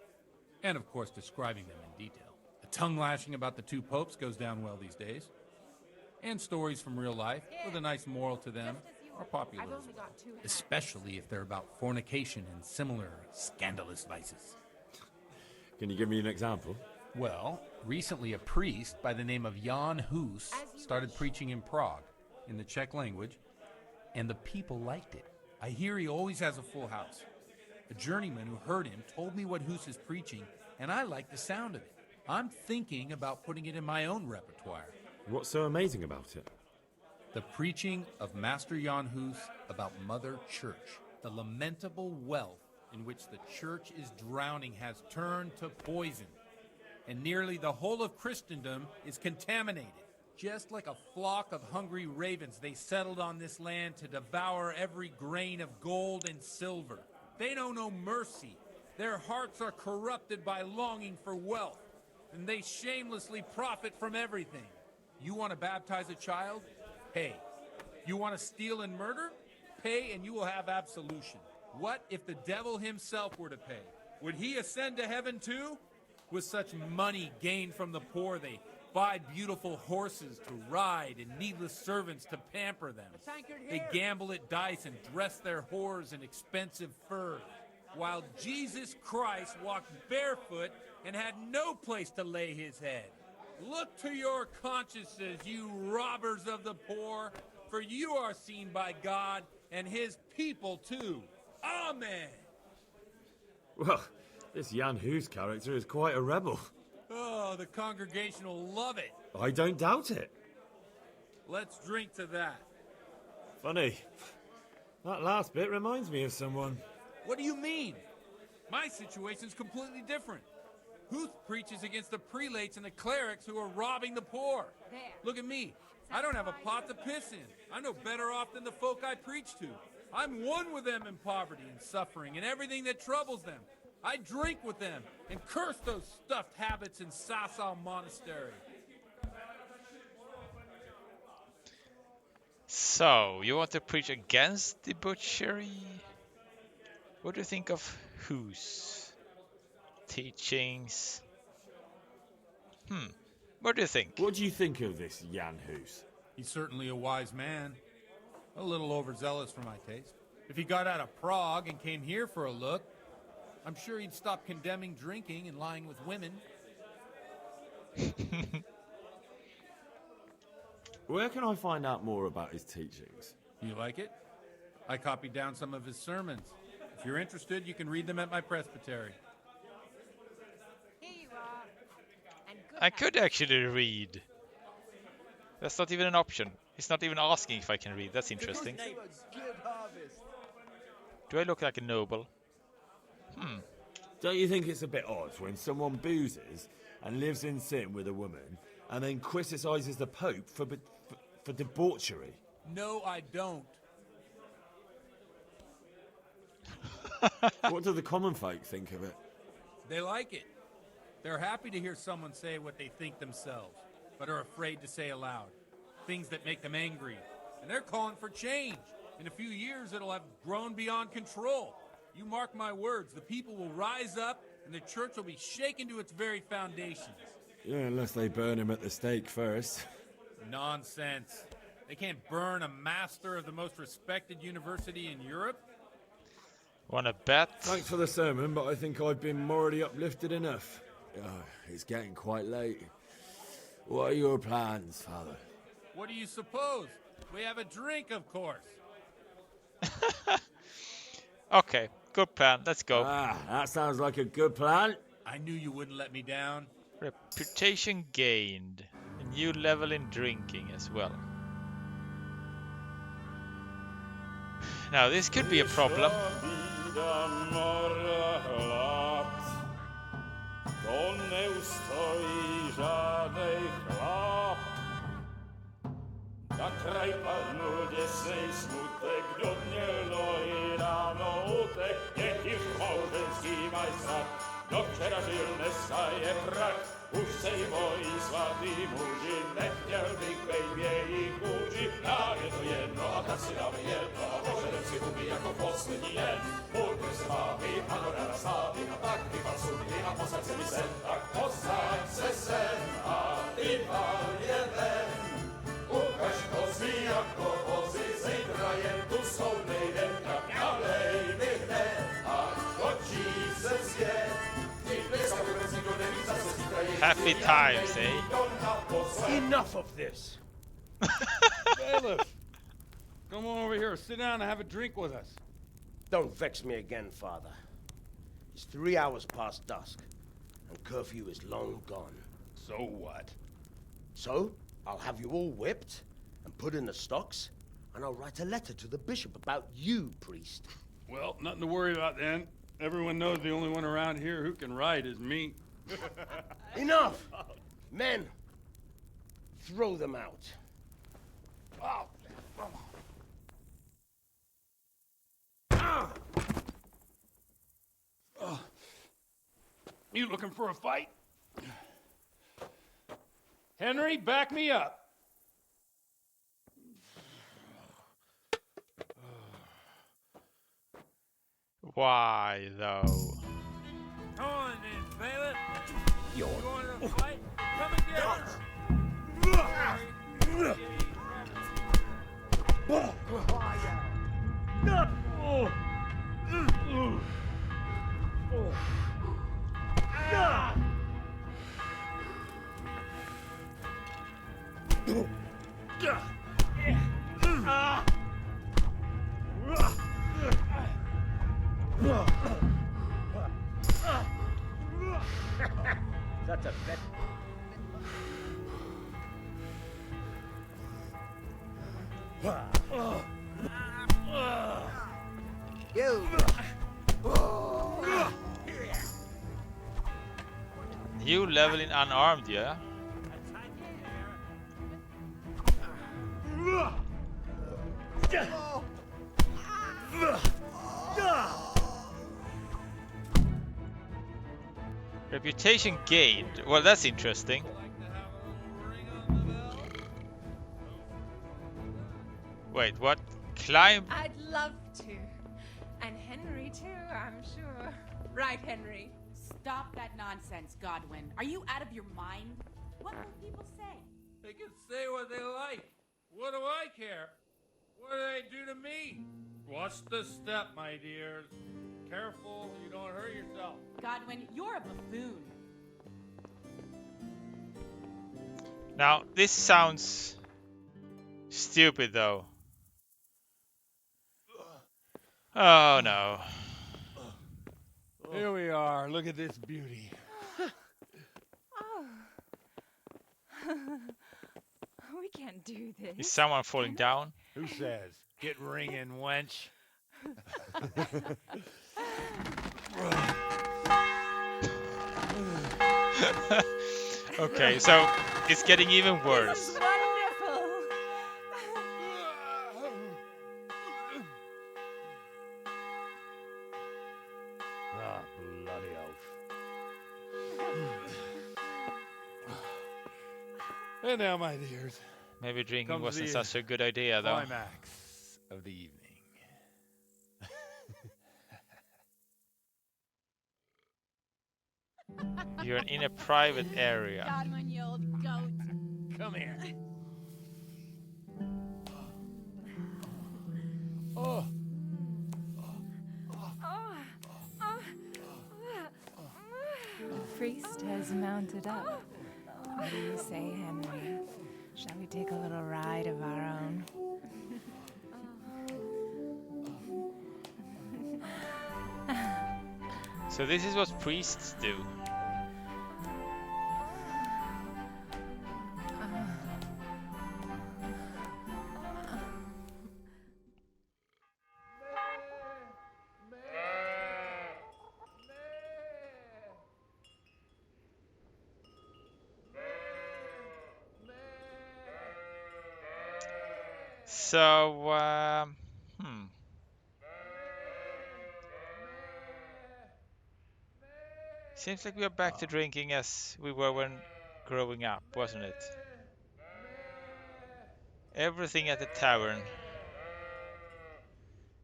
And, of course, describing them in detail. A tongue lashing about the two popes goes down well these days. And stories from real life, with a nice moral to them, are popular. Especially if they're about fornication and similar scandalous vices. Can you give me an example? Well, recently a priest by the name of Jan Hus started preaching in Prague, in the Czech language, and the people liked it. I hear he always has a full house. A journeyman who heard him told me what Hus is preaching, and I like the sound of it. I'm thinking about putting it in my own repertoire. What's so amazing about it? The preaching of Master Jan Hus about Mother Church. The lamentable wealth in which the church is drowning has turned to poison, and nearly the whole of Christendom is contaminated. Just like a flock of hungry ravens, they settled on this land to devour every grain of gold and silver. They know no mercy. Their hearts are corrupted by longing for wealth, and they shamelessly profit from everything. You want to baptize a child? Pay. You want to steal and murder? Pay and you will have absolution. What if the devil himself were to pay? Would he ascend to heaven too? With such money gained from the poor, they buy beautiful horses to ride and needless servants to pamper them. They gamble at dice and dress their whores in expensive furs, while Jesus Christ walked barefoot and had no place to lay his head. Look to your consciences, you robbers of the poor, for you are seen by God and his people too. Amen. Well, this Jan Hus character is quite a rebel. Oh, the congregation will love it. I don't doubt it. Let's drink to that. Funny. That last bit reminds me of someone. What do you mean? My situation's completely different. Huth preaches against the prelates and the clerics who are robbing the poor. Look at me. I don't have a pot to piss in. I'm no better off than the folk I preach to. I'm one with them in poverty and suffering and everything that troubles them. I drink with them and curse those stuffed habits in Sasau Monastery. So, you want to preach against the butchery? What do you think of Hus teachings? What do you think? What do you think of this Jan Hus? He's certainly a wise man. A little overzealous for my taste. If he got out of Prague and came here for a look, I'm sure he'd stop condemning drinking and lying with women. Where can I find out more about his teachings? You like it? I copied down some of his sermons. If you're interested, you can read them at my presbytery. I could actually read. That's not even an option. He's not even asking if I can read. That's interesting. Do I look like a noble? Don't you think it's a bit odd when someone boozes and lives in sin with a woman and then criticises the Pope for debauchery? No, I don't. What do the common folk think of it? They like it. They're happy to hear someone say what they think themselves, but are afraid to say aloud. Things that make them angry. And they're calling for change. In a few years, it'll have grown beyond control. You mark my words, the people will rise up and the church will be shaken to its very foundations. Yeah, unless they burn him at the stake first. Nonsense. They can't burn a master of the most respected university in Europe. Wanna bet? Thanks for the sermon, but I think I've been morally uplifted enough. It's getting quite late. What are your plans, Father? What do you suppose? We have a drink, of course. Okay, good plan. Let's go. That sounds like a good plan. I knew you wouldn't let me down. Reputation gained. A new level in drinking as well. Now, this could be a problem. Na kraj padnął dziesnej smutek, do dnie i rano utek, niech już małżeński majstrat, do wczera żylne staje prak, už sej moji svatý muži, nechtěl bych bejbě i kůži, nám je to jedno a tak si dáme jedno a požadem si huby jako poslední jen. Půjďme se vámi, ano ráda stávy a tak vypal sudy a posaď se mi sem, tak posaď se sem a vypal je ven. Ukaž kozy jako vozy, zítra jen tu soudnej den, tak nalej mi hned, až točí se svět. Ty dneska vůbec nikdo neví, zase zítra je Happy times, eh? Enough of this. Bailiff, come on over here, sit down and have a drink with us. Don't vex me again, Father. It's 3 hours past dusk, and curfew is long gone. So what? So, I'll have you all whipped and put in the stocks, and I'll write a letter to the bishop about you, priest. Well, nothing to worry about then. Everyone knows the only one around here who can ride is me. Enough! Men, throw them out. Oh. You looking for a fight? Henry, back me up. Why though? Come on then, bailiff. You want to fight? Come and get us. That's a bet. You. You leveling unarmed, yeah? Reputation gained. Well, that's interesting. Wait, what? Climb? I'd love to. And Henry too, I'm sure. Right, Henry? Stop that nonsense, Godwin. Are you out of your mind? What will people say? They can say what they like. What do I care? What do they do to me? Watch the step, my dears. Careful, you don't hurt yourself. Godwin, you're a buffoon. Now, this sounds stupid though. Oh no. Here we are. Look at this beauty. We can't do this. Is someone falling down? Who says? Get ringing, wench. Okay, so it's getting even worse. Wonderful. Ah, bloody oath. And now, my dears, Maybe drinking comes wasn't the such a good idea though. climax of the evening. You're in a private area. Godwin, you old goat. Come here. Oh. The priest has mounted up. What do you say, Henry? Shall we take a little ride of our own? So this is what priests do. So, seems like we are back to drinking as we were when growing up, wasn't it? Everything at the tavern.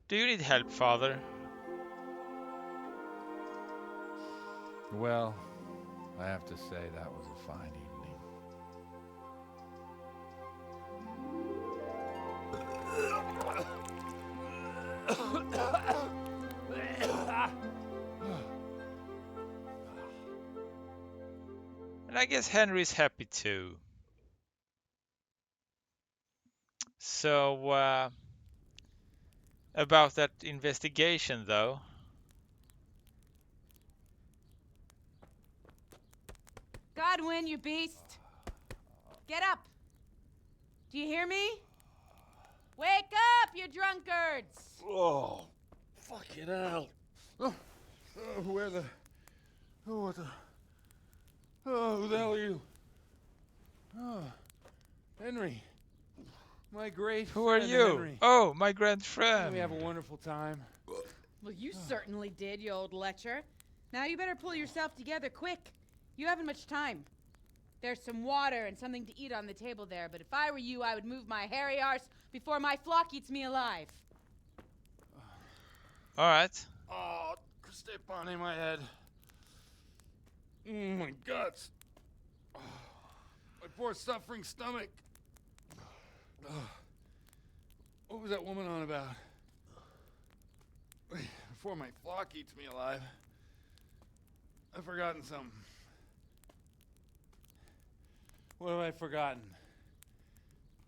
Do you need help, Father? Well, I have to say that was a fine evening. And I guess Henry's happy too. So, about that investigation though. Godwin, you beast! Get up! Do you hear me? Wake up, you drunkards! Oh, fucking hell. Where the... Oh, what the... Oh, who the hell are you? Oh, Henry. My great Who are friend, you? Henry. Oh, my grand friend. We have a wonderful time. Well, you certainly did, you old lecher. Now you better pull yourself together quick. You haven't much time. There's some water and something to eat on the table there, but if I were you, I would move my hairy arse before my flock eats me alive. Alright. Oh, step on in my head. My guts. Oh, my poor suffering stomach. Oh, what was that woman on about? Before my flock eats me alive. I've forgotten something. What have I forgotten?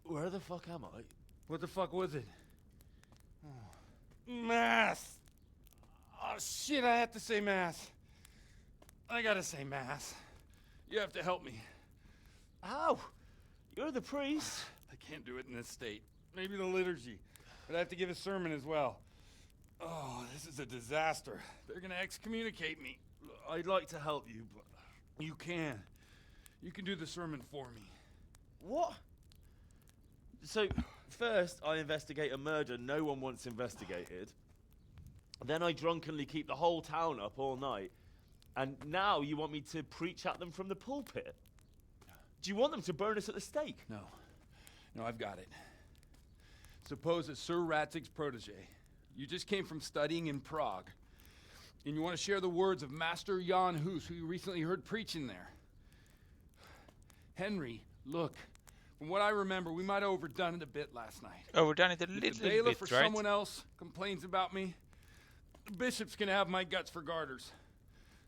Where the fuck am I? What the fuck was it? Oh. Mass! Oh shit, I have to say mass. I gotta say mass. You have to help me. How? You're the priest. I can't do it in this state. Maybe the liturgy. But I have to give a sermon as well. Oh, this is a disaster. They're gonna excommunicate me. I'd like to help you, but... You can. You can do the sermon for me. What? So, first I investigate a murder no one wants investigated. Then I drunkenly keep the whole town up all night. And now you want me to preach at them from the pulpit? Do you want them to burn us at the stake? No. No, I've got it. Suppose that Sir Ratzig's protege. You just came from studying in Prague. And you want to share the words of Master Jan Hus, who you recently heard preaching there. Henry, look. From what I remember, we might have overdone it a bit last night. Overdone it a If little the bailiff bit, or right? someone else complains about me, the bishop's gonna have my guts for garters.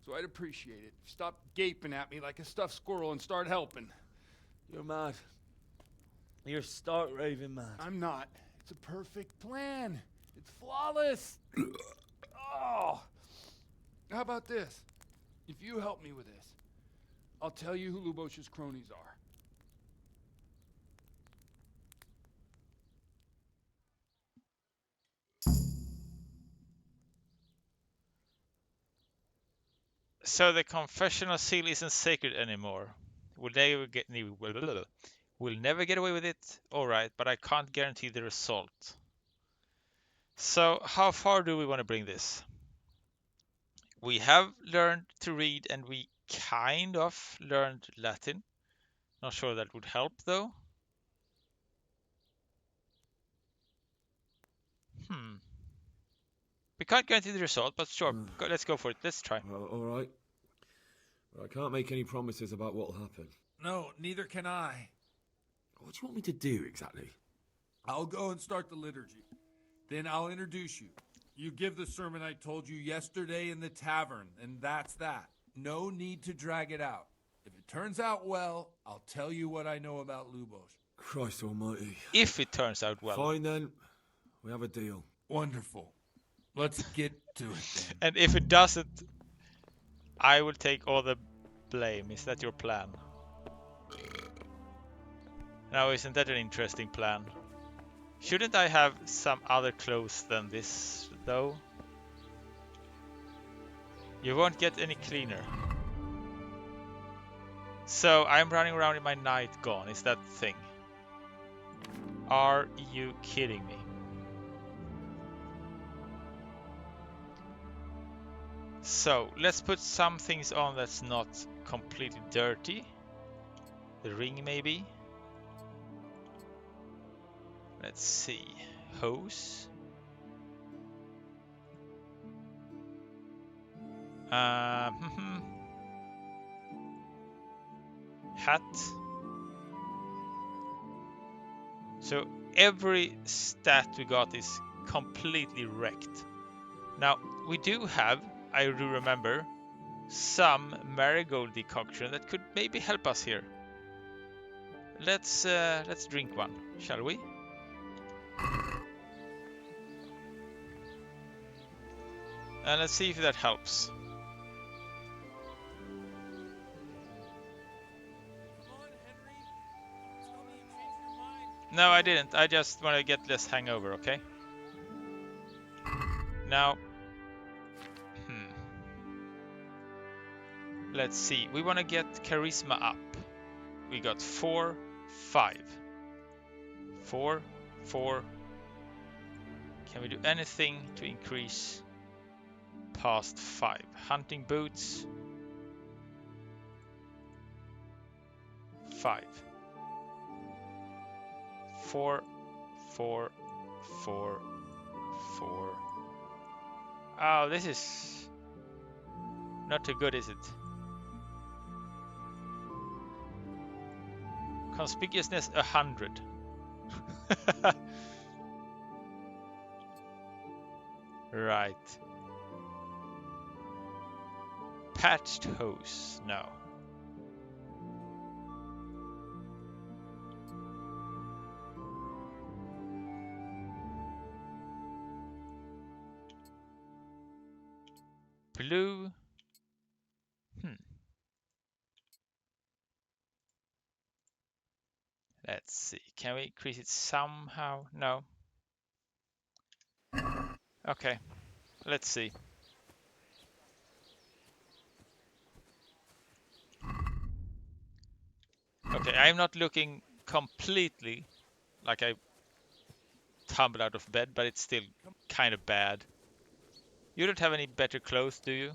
So I'd appreciate it. Stop gaping at me like a stuffed squirrel and start helping. You're mad. You're stark raving mad. I'm not. It's a perfect plan. It's flawless. Oh. How about this? If you help me with this, I'll tell you who Lubosh's cronies are. So the confessional seal isn't sacred anymore. We'll never get away with it. Alright, but I can't guarantee the result. So how far do we want to bring this? We have learned to read and we kind of learned Latin. Not sure that would help though. We can't guarantee the result, but sure, let's go for it. Let's try. All right. Well, I can't make any promises about what will happen. No, neither can I. What do you want me to do exactly? I'll go and start the liturgy. Then I'll introduce you. You give the sermon I told you yesterday in the tavern, and that's that. No need to drag it out. If it turns out well, I'll tell you what I know about Lubosh. Christ almighty. If it turns out well. Fine then. We have a deal. Wonderful. Let's get to it then. And if it doesn't, I will take all the blame. Is that your plan? Now, isn't that an interesting plan? Shouldn't I have some other clothes than this, though? You won't get any cleaner. So, I'm running around in my nightgown. Is that the thing? Are you kidding me? So, let's put some things on that's not completely dirty. The ring, maybe. Let's see. Hose. Hat. So every stat we got is completely wrecked. Now, we do have, I do remember, some marigold decoction that could maybe help us here. Let's drink one, shall we? And let's see if that helps. No, I didn't. I just want to get less hangover, okay? Now, let's see. We want to get charisma up. We got 4, 5. 4, 4. Can we do anything to increase past 5? Hunting boots. 5. 4, 4, 4, 4. Oh, this is not too good, is it? Conspicuousness 100. Right. Patched hose, no. Blue. Let's see. Can we increase it somehow? No. Okay. Let's see. Okay, I'm not looking completely like I tumbled out of bed, but it's still kind of bad. You don't have any better clothes, do you?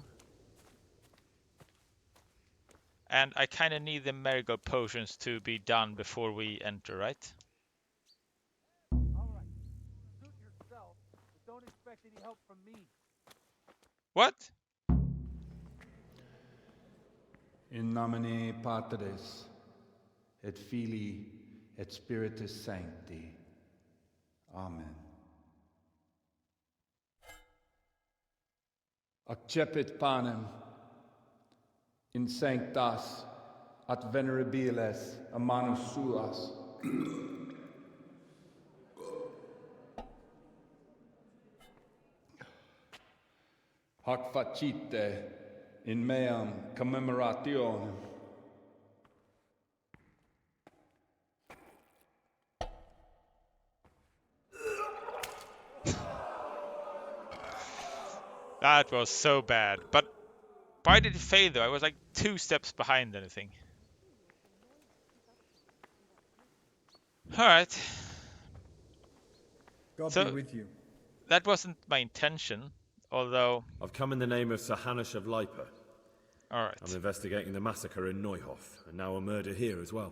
And I kind of need the marigold potions to be done before we enter, right? Alright. Suit yourself, but don't expect any help from me. What? In nomine Patris, et Filii, et Spiritus Sancti. Amen. Accepit panem in sanctas at venerabiles a manus suas. Hac facite in meam commemorationem. That was so bad. But why did it fail though? I was like 2 steps behind anything. Alright. God So, be with you. that wasn't my intention, although... I've come in the name of Sir Hanush of Lipa. Alright. I'm investigating the massacre in Neuhof, and now a murder here as well.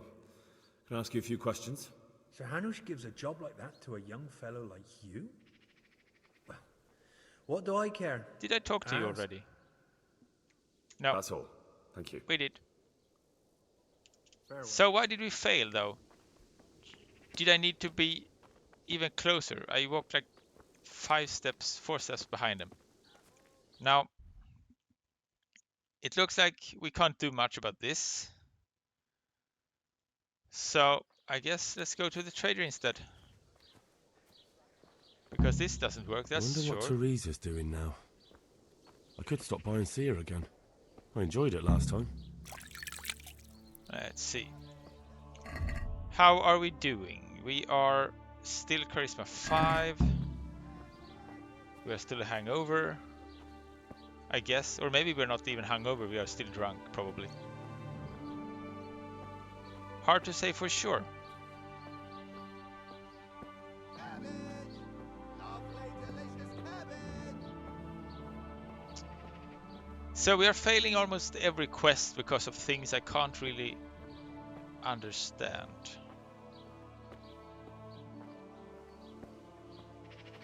Can I ask you a few questions? Sir Hanush gives a job like that to a young fellow like you? Well, what do I care? Did I talk to you already? No. That's all. Thank you. We did. Farewell. So why did we fail though? Did I need to be even closer? I walked like 4 steps behind him. Now, it looks like we can't do much about this. So I guess let's go to the trader instead. Because this doesn't work, that's I wonder sure. what Teresa's doing now. I could stop by and see her again. I enjoyed it last time. Let's see. How are we doing? We are still charisma 5. We are still a hangover, I guess. Or maybe we're not even hungover, we are still drunk, probably. Hard to say for sure. So we are failing almost every quest because of things I can't really understand.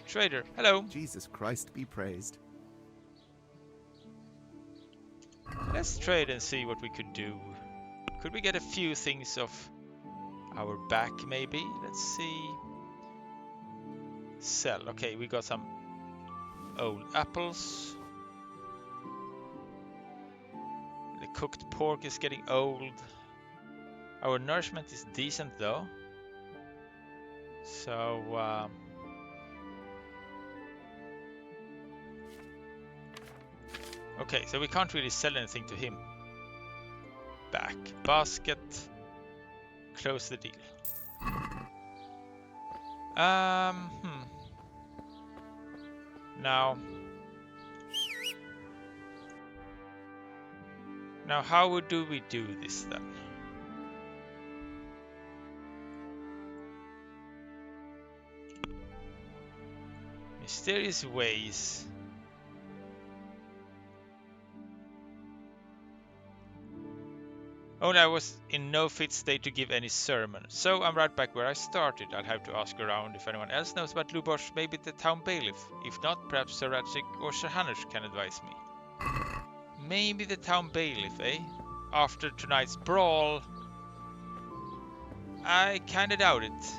Trader, hello. Jesus Christ be praised. Let's trade and see what we could do. Could we get a few things off our back, maybe? Let's see. Sell. Okay, we got some old apples. The cooked pork is getting old. Our nourishment is decent though. So okay, so we can't really sell anything to him. Back. Basket. Close the deal. Now how do we do this then? Mysterious ways. Only I was in no fit state to give any sermon, so I'm right back where I started. I'll have to ask around if anyone else knows about Lubosh, maybe the town bailiff. If not, perhaps Sir Ratchik or Sir Hanush can advise me. Maybe the town bailiff, eh? After tonight's brawl, I kinda doubt it.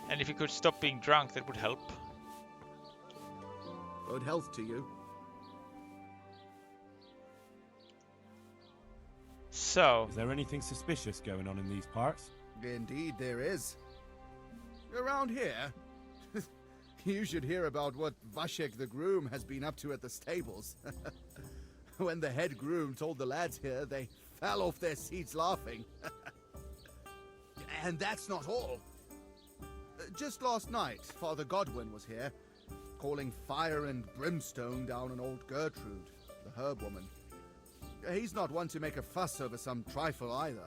And if you could stop being drunk, that would help. Good health to you. So, is there anything suspicious going on in these parts? Indeed there is. Around here, you should hear about what Vashek the groom has been up to at the stables. When the head groom told the lads here, they fell off their seats laughing. And that's not all. Just last night, Father Godwin was here, calling fire and brimstone down on old Gertrude, the herb woman. He's not one to make a fuss over some trifle either.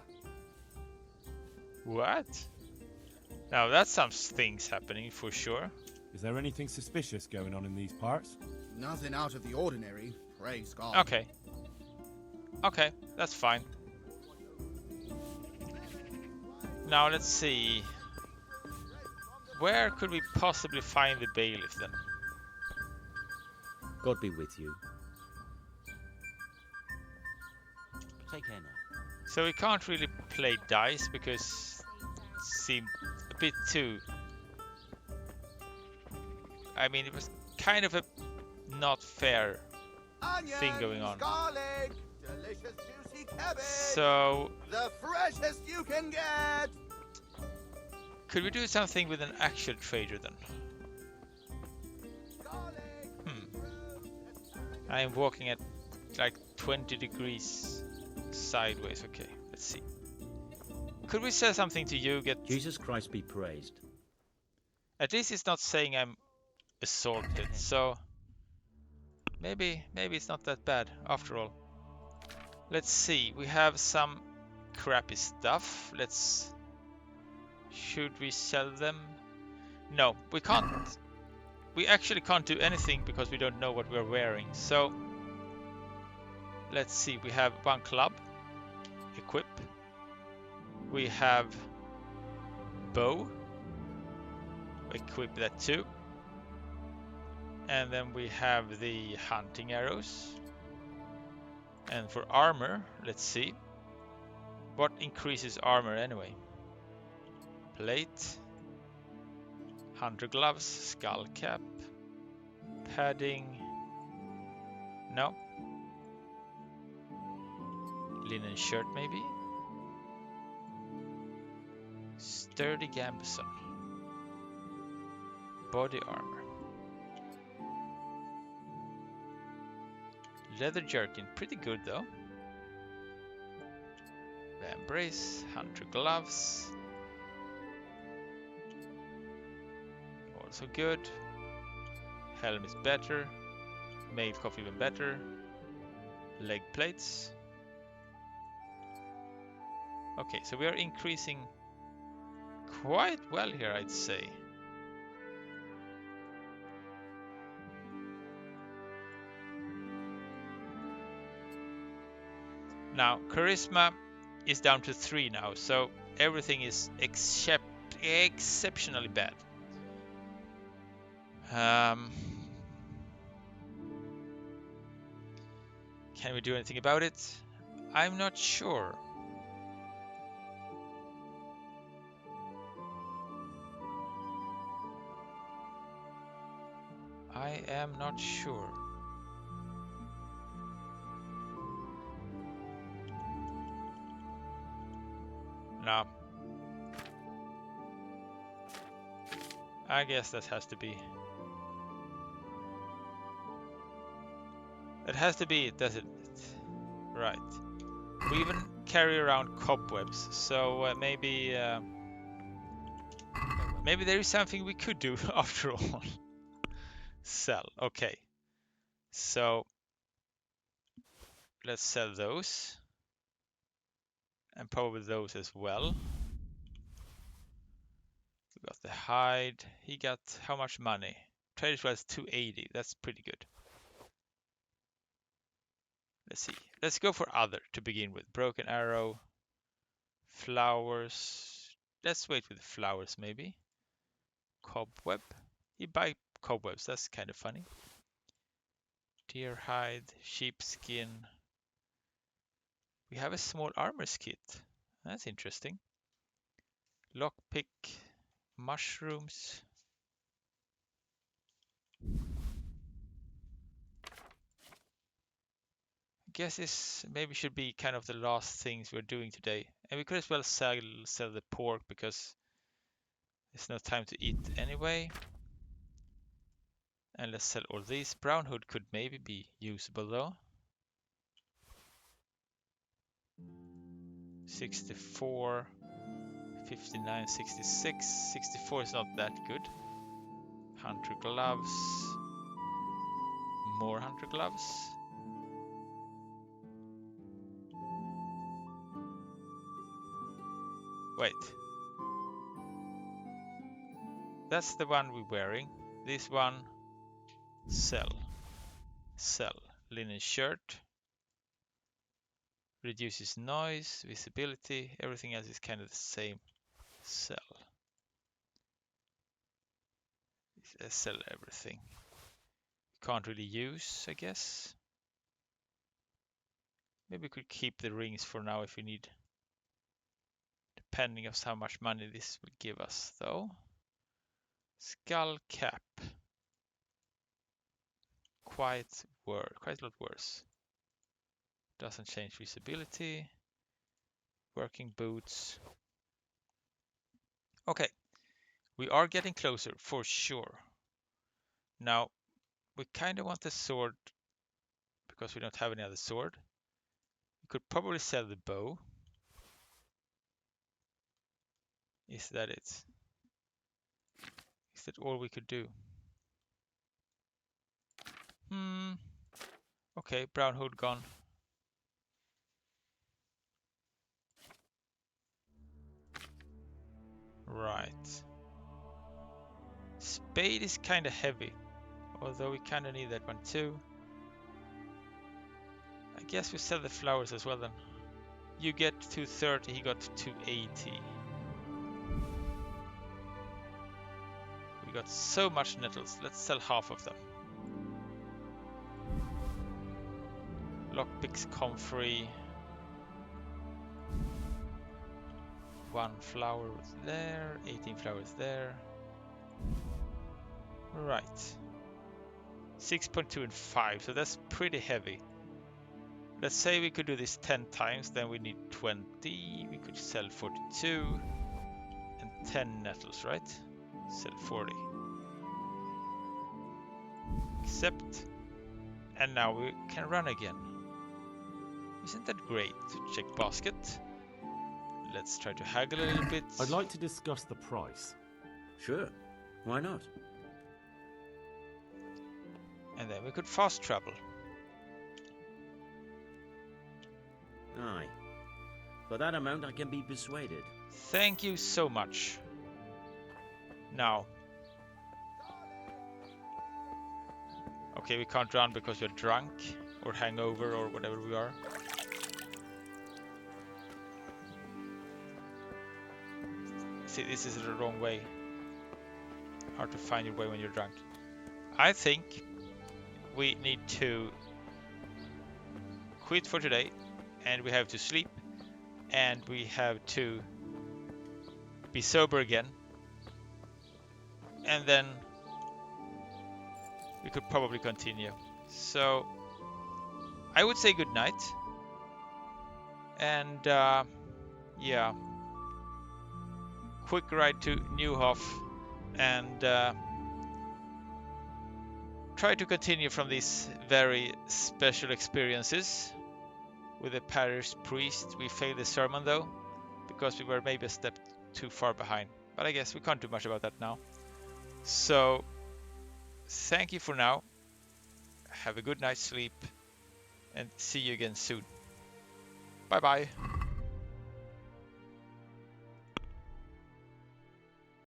What? Now that's some things happening for sure. Is there anything suspicious going on in these parts? Nothing out of the ordinary, praise God. Okay. Okay, that's fine. Now let's see. Where could we possibly find the bailiff then? God be with you. Take care now. So we can't really play dice because it seemed a bit too... I mean, it was kind of a not fair thing going on. Garlic, delicious juicy cabbage. So... the freshest you can get. Could we do something with an actual trader then? I am walking at like 20 degrees sideways. Okay, let's see. Could we sell something to you? Get Jesus Christ be praised. At least it's not saying I'm assaulted, so maybe it's not that bad after all. Let's see. We have some crappy stuff. Should we sell them? No, we can't. We actually can't do anything because we don't know what we're wearing. So let's see. We have one club. Equip. We have bow. Equip that too. And then we have the hunting arrows. And for armor, let's see. What increases armor anyway? Plate, hunter gloves, skull cap, padding, no. Linen shirt maybe. Sturdy gambeson. Body armor. Leather jerkin, pretty good though. Embrace, hunter gloves. Also good. Helm is better. Mail coffee even better. Leg plates. Okay, so we are increasing quite well here, I'd say. Now, charisma is down to 3 now, so everything is exceptionally bad. Can we do anything about it? I'm not sure. I am not sure. No. I guess that has to be. It has to be, does it? Right. We even carry around cobwebs, so maybe maybe there is something we could do after all. Sell. Okay. So let's sell those. And probably those as well. We got the hide. He got how much money? Traders was 280. That's pretty good. Let's see. Let's go for other to begin with. Broken arrow. Flowers. Let's wait with flowers maybe. Cobweb. He buy cobwebs. That's kind of funny. Deer hide. Sheepskin. We have a small armor's kit. That's interesting. Lockpick. Mushrooms. Guess this maybe should be kind of the last things we're doing today. And we could as well sell the pork because there's no time to eat anyway. And let's sell all these. Brown hood could maybe be usable though. 64, 59, 66. 64 is not that good. Hunter gloves. More hunter gloves. Wait. That's the one we're wearing. This one, sell. Sell. Linen shirt. Reduces noise, visibility. Everything else is kind of the same. Sell. Sell everything. Can't really use, I guess. Maybe we could keep the rings for now if we need. Depending on how much money this will give us, though. Skull cap. Quite a lot worse. Doesn't change visibility. Working boots. Okay. We are getting closer for sure. Now, we kind of want the sword because we don't have any other sword. We could probably sell the bow. Is that it? Is that all we could do? Okay, brown hood gone. Right. Spade is kind of heavy, although we kind of need that one too. I guess we sell the flowers as well then. You get 230, he got 280. We got so much nettles, let's sell half of them. Lockpicks come free. One flower there, 18 flowers there. Right. 6.2 and 5, so that's pretty heavy. Let's say we could do this 10 times, then we need 20. We could sell 42 and 10 nettles, right? Sell 40. Accept. And now we can run again. Isn't that great? Check basket. Let's try to haggle a little bit. I'd like to discuss the price. Sure, why not? And then we could fast travel. Aye. For that amount I can be persuaded. Thank you so much. Now. Okay, we can't run because we're drunk or hangover or whatever we are. See, this is the wrong way. Hard to find your way when you're drunk. I think we need to quit for today, and we have to sleep, and we have to be sober again, and then we could probably continue. So I would say good night, and yeah, quick ride to Newhoff and try to continue from these very special experiences with the parish priest. We failed the sermon though, because we were maybe a step too far behind. But I guess we can't do much about that now. So, thank you for now. Have a good night's sleep and see you again soon. Bye bye.